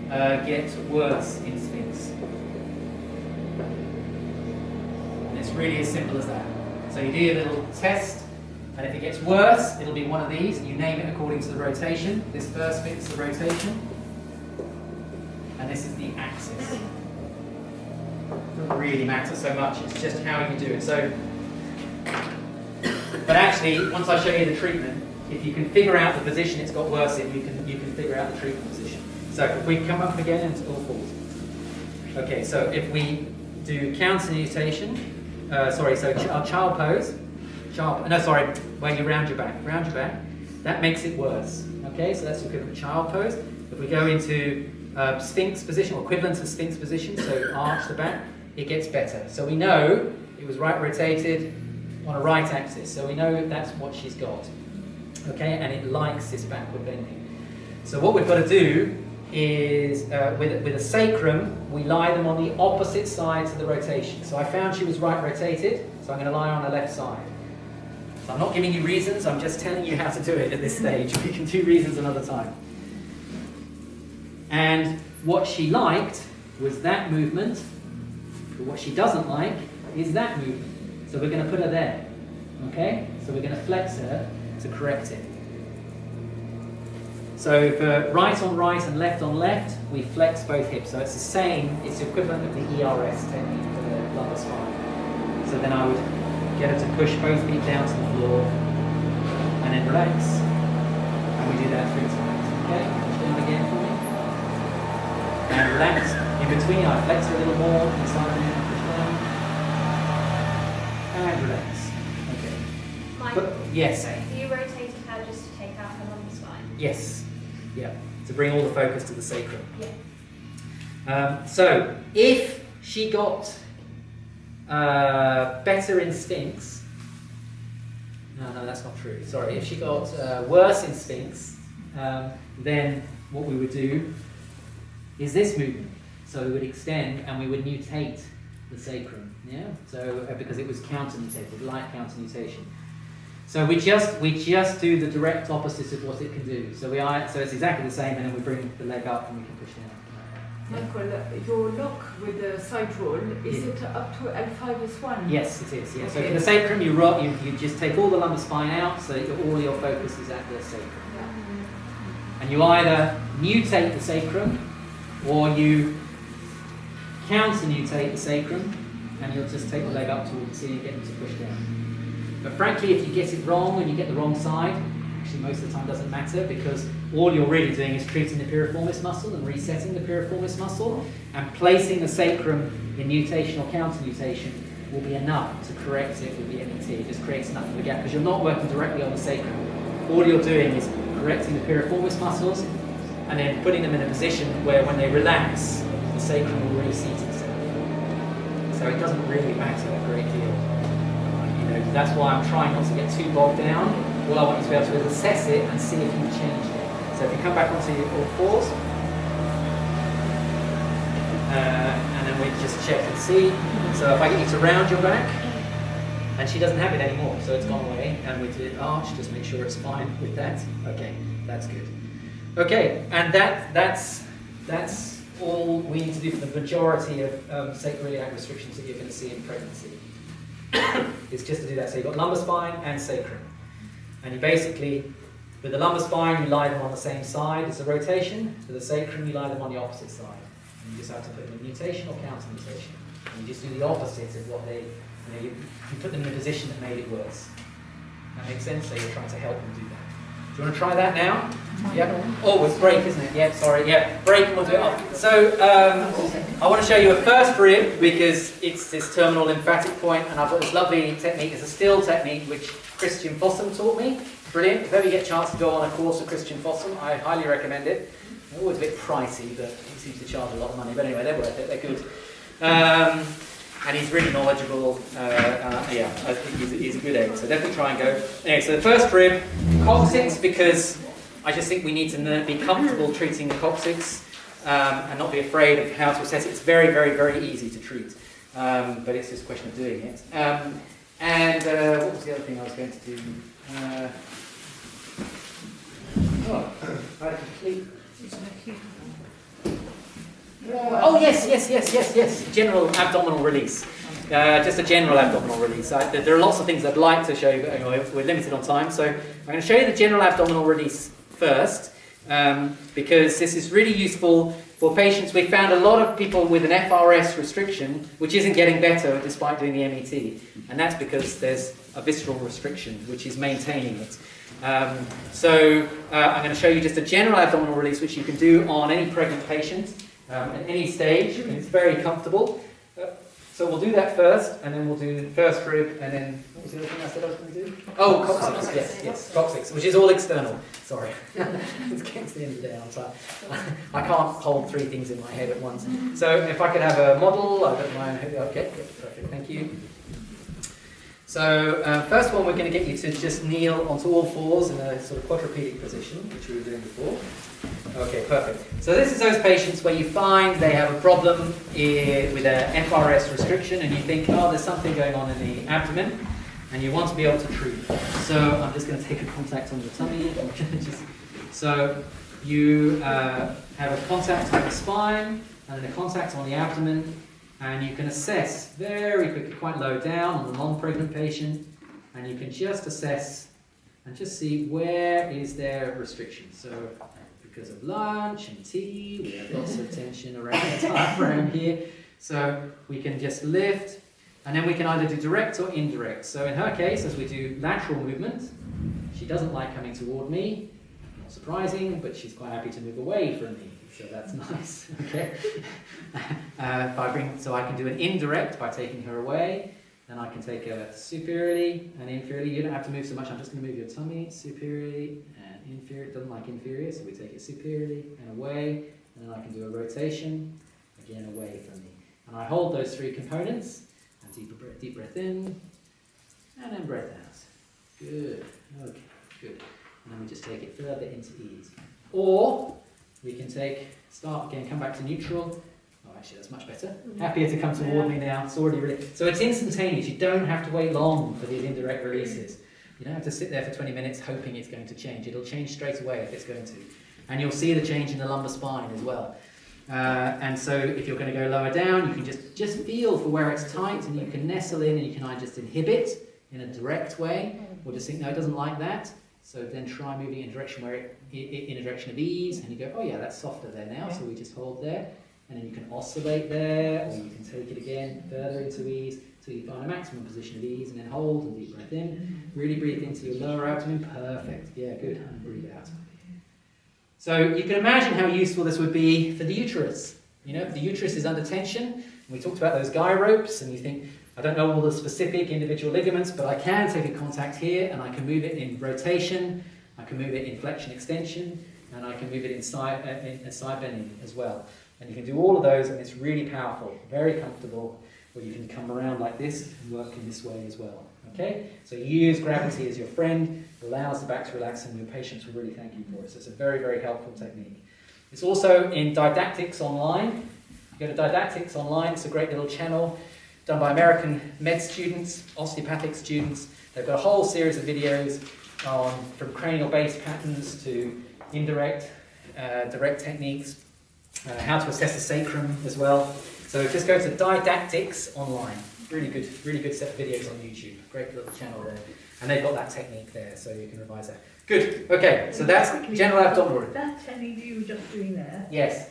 get worse in Sphinx. And it's really as simple as that. So you do your little test, and if it gets worse, it'll be one of these, and you name it according to the rotation. This first bit's the rotation, and this is the axis. It doesn't really matter so much, it's just how you do it. So, but actually, once I show you the treatment, if you can figure out the position it's got worse in, you can figure out the treatment position. So if we come up again and all falls. Okay, so if we do counter nutation, so our child pose, where you round your back, that makes it worse. Okay, so that's the equivalent child pose. If we go into Sphinx position, or equivalent to Sphinx position, so arch the back, it gets better. So we know it was right rotated on a right axis, so we know that's what she's got. Okay, and it likes this backward bending. So what we've got to do is, with a sacrum, we lie them on the opposite sides of the rotation. So I found she was right rotated, so I'm going to lie on the left side. So I'm not giving you reasons, I'm just telling you how to do it at this stage. We can do reasons another time. And what she liked was that movement, but what she doesn't like is that movement. So we're going to put her there. Okay? So we're going to flex her to correct it. So for right on right and left on left, we flex both hips. So it's the same, it's the equivalent of the ERS technique for the lumbar spine. So then I would get her to push both feet down to the floor and then relax. And we do that 3 times. Okay? Push down again for me. And relax. In between, I flex a little more inside and push down. And relax. Okay. Michael, Yes. so you rotated her just to take out her lumbar spine? Yes. Yeah. To bring all the focus to the sacrum. Yeah. So if she got better in Sphinx, no, that's not true. Sorry. If she got worse in Sphinx, then what we would do is this movement. So we would extend and we would nutate the sacrum. Yeah. So because it was counter-nutated, light counter-nutation. So we just do the direct opposite of what it can do. So so it's exactly the same, and then we bring the leg up and we can push down. Michael, your lock with the side roll, is it up to L5S1? Yes, it is. Yeah. Okay. So for the sacrum, you just take all the lumbar spine out, so that all your focus is at the sacrum. Yeah. And you either nutate the sacrum, or you counter-nutate the sacrum, and you'll just take the leg up towards the ceiling and get them to push down. But frankly, if you get it wrong and you get the wrong side, actually most of the time doesn't matter, because all you're really doing is treating the piriformis muscle and resetting the piriformis muscle, and placing the sacrum in nutation or counter-nutation will be enough to correct it with the MET. It just creates enough of a gap, because you're not working directly on the sacrum. All you're doing is correcting the piriformis muscles and then putting them in a position where when they relax, the sacrum will reseat itself. So it doesn't really matter a great deal. That's why I'm trying not to get too bogged down. All I want you to be able to do is assess it and see if you've changed it. So if you come back onto your all fours, and then we just check and see. So if I get you to round your back, and she doesn't have it anymore, so it's gone away, and we did arch, just make sure it's fine with that. Okay, that's good. Okay, and that's all we need to do for the majority of sacroiliac restrictions that you're going to see in pregnancy. It's just to do that. So you've got lumbar spine and sacrum. And you basically, with the lumbar spine, you lie them on the same side as the rotation. For the sacrum, you lie them on the opposite side. And you just have to put them in nutation or counter-nutation. And you just do the opposite of what they, you put them in a position that made it worse. That makes sense? So you're trying to help them do that. Do you want to try that now? Yeah. Oh, it's break, isn't it? Yeah, sorry. Yeah, break and we'll do it off. So I want to show you a first rib because it's this terminal lymphatic point, and I've got this lovely technique. It's a still technique which Christian Fossum taught me. Brilliant. If ever you get a chance to go on a course with Christian Fossum, I highly recommend it. They're always a bit pricey, but he seems to charge a lot of money. But anyway, they're worth it. They're good. And he's really knowledgeable. Yeah, I think he's a good egg, so definitely try and go. Anyway, so the first rib, coccyx, because I just think we need to be comfortable treating the coccyx and not be afraid of how to assess it. It's very, very, very easy to treat, but it's just a question of doing it. What was the other thing I was going to do? I complete. Oh yes. General abdominal release. Just a general abdominal release. There are lots of things I'd like to show you, but anyway, we're limited on time. So I'm going to show you the general abdominal release first, because this is really useful for patients. We found a lot of people with an FRS restriction, which isn't getting better despite doing the MET, and that's because there's a visceral restriction, which is maintaining it. I'm going to show you just a general abdominal release, which you can do on any pregnant patient. At any stage, and it's very comfortable. So we'll do that first, and then we'll do first rib, and then, what was the other thing I said I was going to do? Oh, coccyx, yes, coccyx, which is all external. Sorry. It's getting to the end of the day, I'm tired. I can't hold three things in my head at once. So if I could have a model, I've got my own head. Okay, perfect, thank you. So first one, we're going to get you to just kneel onto all fours in a sort of quadrupedic position, which we were doing before. Okay, perfect. So this is those patients where you find they have a problem with an FRS restriction and you think, oh, there's something going on in the abdomen and you want to be able to treat. So I'm just going to take a contact on the tummy. So you have a contact on the spine and then a contact on the abdomen, and you can assess very quickly, quite low down on the non-pregnant patient, and you can just assess and just see where is their restriction. So because of lunch and tea, we have lots of tension around the diaphragm here. So we can just lift, and then we can either do direct or indirect. So in her case, as we do lateral movement, she doesn't like coming toward me. Not surprising, but she's quite happy to move away from me. So that's nice. Okay. So I can do an indirect by taking her away. Then I can take her superiorly and inferiorly. You don't have to move so much. I'm just going to move your tummy superiorly and inferior. It doesn't like inferior, so we take it superiorly and away. And then I can do a rotation, again away from me. And I hold those three components. And deep breath in, and then breath out. Good. Okay, good. And then we just take it further into ease. Or we can start again, come back to neutral. Oh, actually, that's much better. Happier to come toward me now. It's already really. So it's instantaneous. You don't have to wait long for these indirect releases. You don't have to sit there for 20 minutes hoping it's going to change. It'll change straight away if it's going to. And you'll see the change in the lumbar spine as well. And so if you're going to go lower down, you can just feel for where it's tight, and you can nestle in, and you can either just inhibit in a direct way, or just think, no, it doesn't like that. So then try moving in a direction in a direction of ease, and you go, oh yeah, that's softer there now. So we just hold there, and then you can oscillate there, or you can take it again further into ease till you find a maximum position of ease, and then hold and deep breath in. Really breathe into your lower abdomen. Perfect. Yeah, good. And breathe out. So you can imagine how useful this would be for the uterus. You know, if the uterus is under tension. We talked about those guy ropes, and you think, I don't know all the specific individual ligaments, but I can take a contact here, and I can move it in rotation, I can move it in flexion extension, and I can move it in side bending as well. And you can do all of those, and it's really powerful, very comfortable, where you can come around like this and work in this way as well. Okay? So you use gravity as your friend, allows the back to relax, and your patients will really thank you for it. So it's a very, very helpful technique. It's also in Didactics Online. You go to Didactics Online, it's a great little channel done by American med students, osteopathic students. They've got a whole series of videos on from cranial base patterns to indirect, direct techniques, how to assess the sacrum as well. So just go to Didactics Online. Really good set of videos on YouTube. Great little channel there. And they've got that technique there, so you can revise that. Good. Okay, so that's general abdominal. That technique you were just doing there. Yes.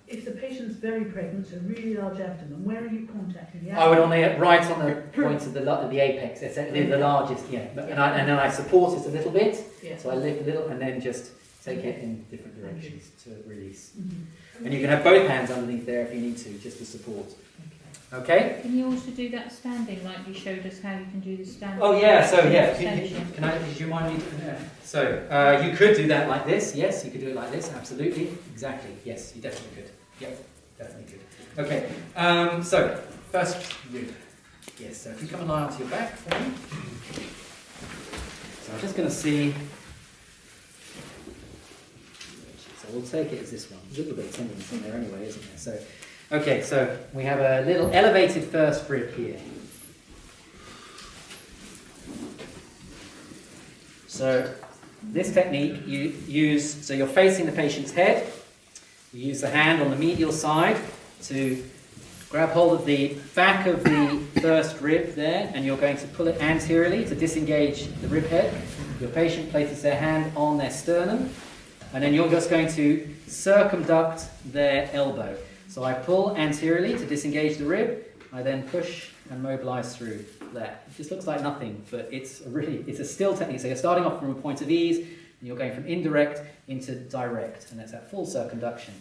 If the patient's very pregnant, so really large abdomen, where are you contacting the abdomen? I would right on the point of the apex. It's the largest, yeah. And then I support it a little bit. Yeah. So I lift a little and then just take it in different directions to release. Mm-hmm. And you can have both hands underneath there if you need to, just to support. Okay? Can you also do that standing, like you showed us how you can do the standing? Oh yeah, so yeah, Extension. do you mind me? So you could do that like this, yes, you could do it like this, absolutely, exactly, yes, you definitely could. Yep, definitely could. Okay, so first rib. Yes, so if you come and lie onto your back for me. So I'm just going to see. So we'll take it as this one. There's a little bit of tenderness in there anyway, isn't there? So. Okay, so we have a little elevated first rib here. So this technique you use, so you're facing the patient's head, you use the hand on the medial side to grab hold of the back of the first rib there, and you're going to pull it anteriorly to disengage the rib head. Your patient places their hand on their sternum, and then you're just going to circumduct their elbow. So I pull anteriorly to disengage the rib, I then push and mobilize through that. It just looks like nothing, but it's a still technique. So you're starting off from a point of ease, and you're going from indirect into direct, and that's that full circumduction.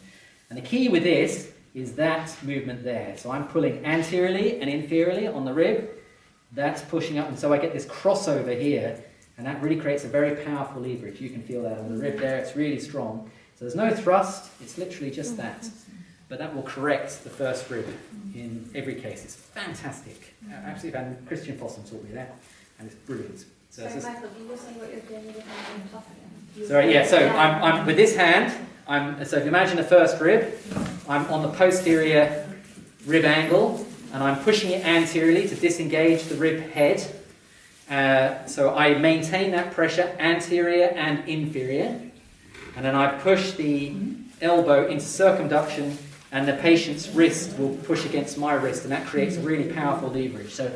And the key with this is that movement there. So I'm pulling anteriorly and inferiorly on the rib. That's pushing up, and so I get this crossover here, and that really creates a very powerful leverage. You can feel that on the rib there, it's really strong. So there's no thrust, it's literally just that. But that will correct the first rib in every case. It's fantastic. Absolutely fantastic. Christian Fossum taught me that, and it's brilliant. So Sorry, it's just, Michael, you were saying what you're doing with your hand on top of it. sorry, yeah, so I'm with this hand, so if you imagine the first rib, I'm on the posterior rib angle, and I'm pushing it anteriorly to disengage the rib head. So I maintain that pressure anterior and inferior, and then I push the elbow into circumduction, and the patient's wrist will push against my wrist, and that creates a really powerful leverage. So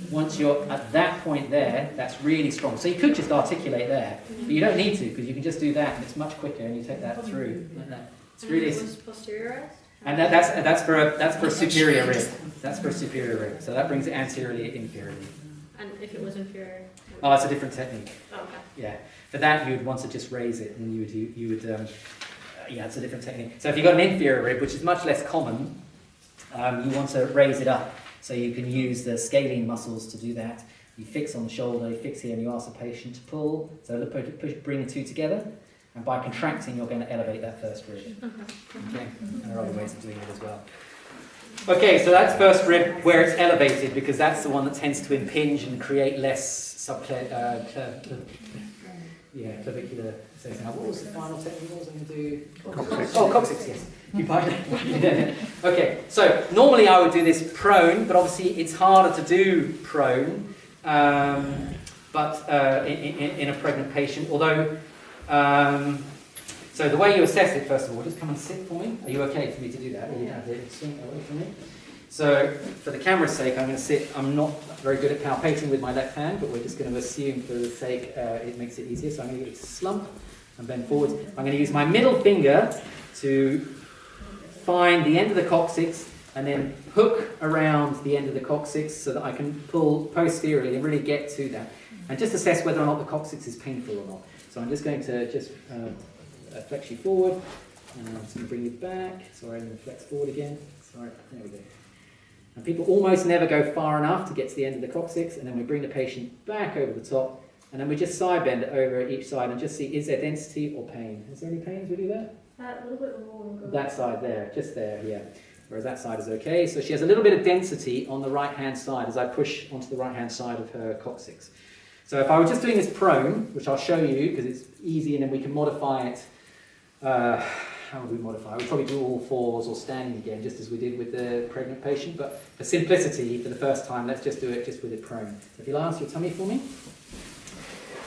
once you're at that point there, that's really strong. So you could just articulate there, but you don't need to, because you can just do that, and it's much quicker, and you take that through like that. It's really, Posterior. and that's for a superior rib. That's for a superior rib. So that brings it anteriorly, inferiorly. And if it was inferior? Oh, it's a different technique. Oh, okay. Yeah. For that, you would want to just raise it, and you would yeah, it's a different technique. So if you've got an inferior rib, which is much less common, you want to raise it up. So you can use the scalene muscles to do that. You fix on the shoulder, you fix here, and you ask the patient to pull. So bring the two together, and by contracting, you're going to elevate that first rib. Okay. And there are other ways of doing it as well. Okay, so that's first rib where it's elevated, because that's the one that tends to impinge and create less clavicular. Now, what was the final technique? What was I going to do? Coccyx. Oh, coccyx, yes. You buy that. Okay, so normally I would do this prone, but obviously it's harder to do prone, but in a pregnant patient. Although, so the way you assess it, first of all, just come and sit for me. Are you okay for me to do that? Or you have to swing away from me? So, for the camera's sake, I'm going to sit. I'm not very good at palpating with my left hand, but we're just going to assume for the sake it makes it easier. So I'm going to give it a slump and bend forward. I'm going to use my middle finger to find the end of the coccyx and then hook around the end of the coccyx so that I can pull posteriorly and really get to that. And just assess whether or not the coccyx is painful or not. So I'm just going to flex you forward. And I'm just going to bring you back. Sorry, I'm going to flex forward again. Sorry, there we go. And people almost never go far enough to get to the end of the coccyx, and then we bring the patient back over the top, and then we just side bend it over each side and just see, is there density or pain? Is there any pain as we do that? A little bit more. That side there, just there, yeah. Whereas that side is okay. So she has a little bit of density on the right-hand side as I push onto the right-hand side of her coccyx. So if I were just doing this prone, which I'll show you because it's easy, and then we can modify it. How would we modify? We'd probably do all fours or standing again, just as we did with the pregnant patient. But for simplicity, for the first time, let's just do it just with it prone. So if you'll answer your tummy for me.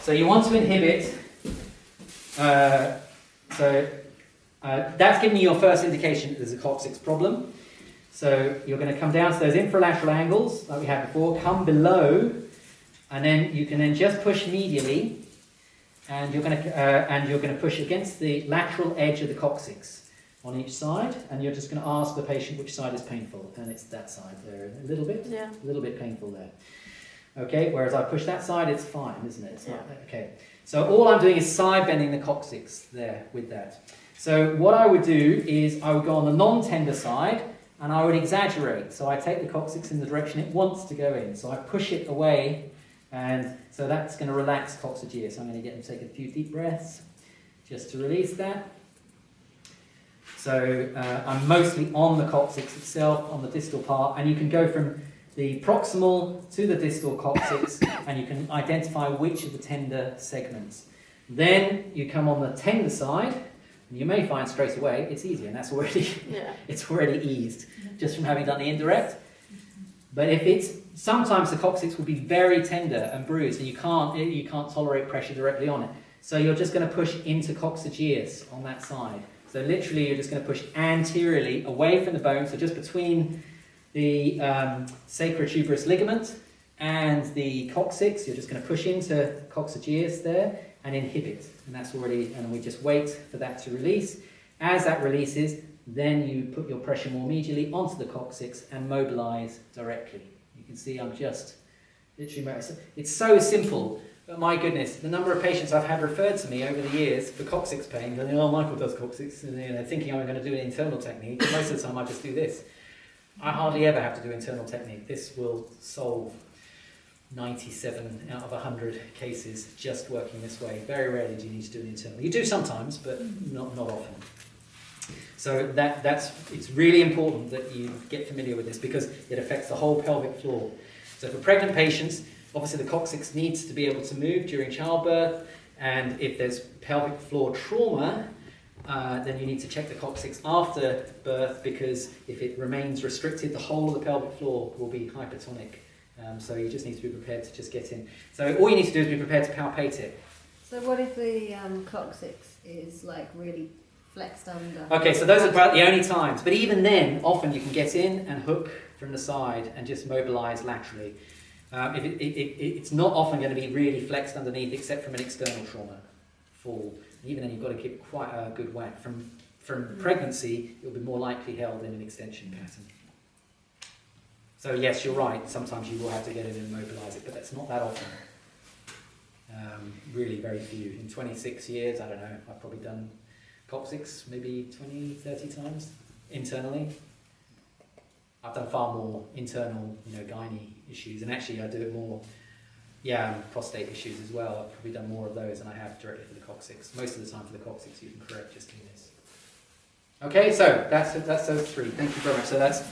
So you want to inhibit. That's giving you your first indication that there's a coccyx problem. So you're going to come down to those infralateral angles like we had before, come below, and then you can then just push medially. And you're going to push against the lateral edge of the coccyx on each side, and you're just going to ask the patient which side is painful, and it's that side there, a little bit painful there. Okay, whereas I push that side, it's fine, isn't it? It's not, okay. So all I'm doing is side bending the coccyx there with that. So what I would do is I would go on the non-tender side, and I would exaggerate. So I take the coccyx in the direction it wants to go in. So I push it away. And so that's going to relax coccygeus. So I'm going to get them to take a few deep breaths just to release that. So I'm mostly on the coccyx itself, on the distal part, and you can go from the proximal to the distal coccyx, and you can identify which of the tender segments. Then you come on the tender side, and you may find straight away it's easier, and that's already it's already eased just from having done the indirect. But if it's sometimes the coccyx will be very tender and bruised, and you can't tolerate pressure directly on it. So you're just going to push into coccygeus on that side. So literally, you're just going to push anteriorly away from the bone, so just between the sacrotuberous ligament and the coccyx. You're just going to push into coccygeus there and inhibit, and that's already. And we just wait for that to release. As that releases, then you put your pressure more medially onto the coccyx and mobilize directly. You can see I'm just literally, it's so simple, But my goodness, the number of patients I've had referred to me over the years for coccyx pain, and oh, Michael does coccyx, and thinking I'm going to do an internal technique. Most of the time I just do this. I hardly ever have to do internal technique. This will solve 97 out of 100 cases just working this way. Very rarely do you need to do an internal. You do sometimes, but not often. So it's really important that you get familiar with this because it affects the whole pelvic floor. So for pregnant patients, obviously the coccyx needs to be able to move during childbirth, and if there's pelvic floor trauma, then you need to check the coccyx after birth, because if it remains restricted, the whole of the pelvic floor will be hypertonic. So you just need to be prepared to just get in. So all you need to do is be prepared to palpate it. So what if the coccyx is like really flexed under? Okay, so those are about the only times. But even then, often you can get in and hook from the side and just mobilise laterally. It's not often going to be really flexed underneath, except from an external trauma fall. Even then, you've got to keep quite a good whack. From pregnancy, it'll be more likely held in an extension pattern. So yes, you're right. Sometimes you will have to get in and mobilise it, but that's not that often. Really very few. In 26 years, I don't know, I've probably done coccyx maybe 20, 30 times internally. I've done far more internal, gynae issues, and actually I do it more, prostate issues as well. I've probably done more of those than I have directly for the coccyx. Most of the time for the coccyx you can correct just in this. Okay, so that's those three. Thank you very much. So that's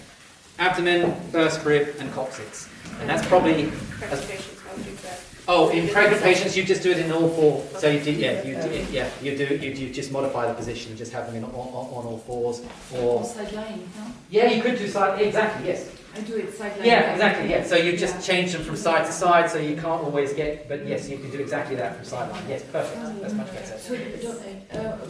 abdomen, first rib, and coccyx, and that's probably. Pregnant patients, how would you do that? Oh, in pregnant patients, you just do it in all four. So you just modify the position and just have them on all fours. Or side lying, huh? Yeah, you could do side. Exactly, yes. I do it side lying. Yeah, exactly. Yeah. So you just change them from side to side, so you can't always get. But yes, you can do exactly that from side line. Yes, perfect. That's much better. So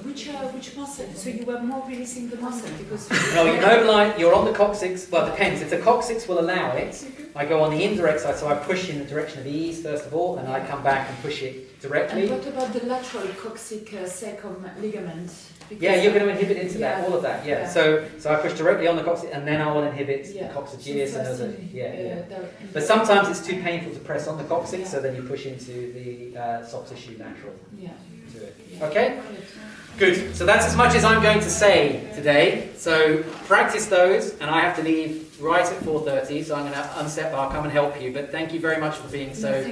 which muscle? So you were more releasing the muscle because. No, you mobilise. You're on the coccyx. Well, it depends. If the coccyx will allow it, I go on the indirect side. So I push in the direction of ease first of all, and I come back and push it directly. And what about the lateral coccyx cecum ligament? Because yeah, you're going to inhibit into that, all of that. Yeah. So I push directly on the coccyx, and then I will inhibit the coccygeus and other. But sometimes it's too painful to press on the coccyx, so then you push into the soft tissue lateral. Yeah. To it. Okay. Good. So that's as much as I'm going to say today. So practice those, and I have to leave right at 4:30, so I'm going to unstep. I'll come and help you. But thank you very much for being so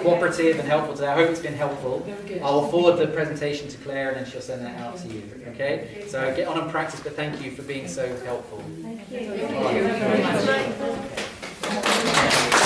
cooperative and helpful today. I hope it's been helpful. Very good. I will forward the presentation to Claire, and then she'll send that out to you. Okay. So get on and practice. But thank you for being so helpful. Thank you. Thank you very much.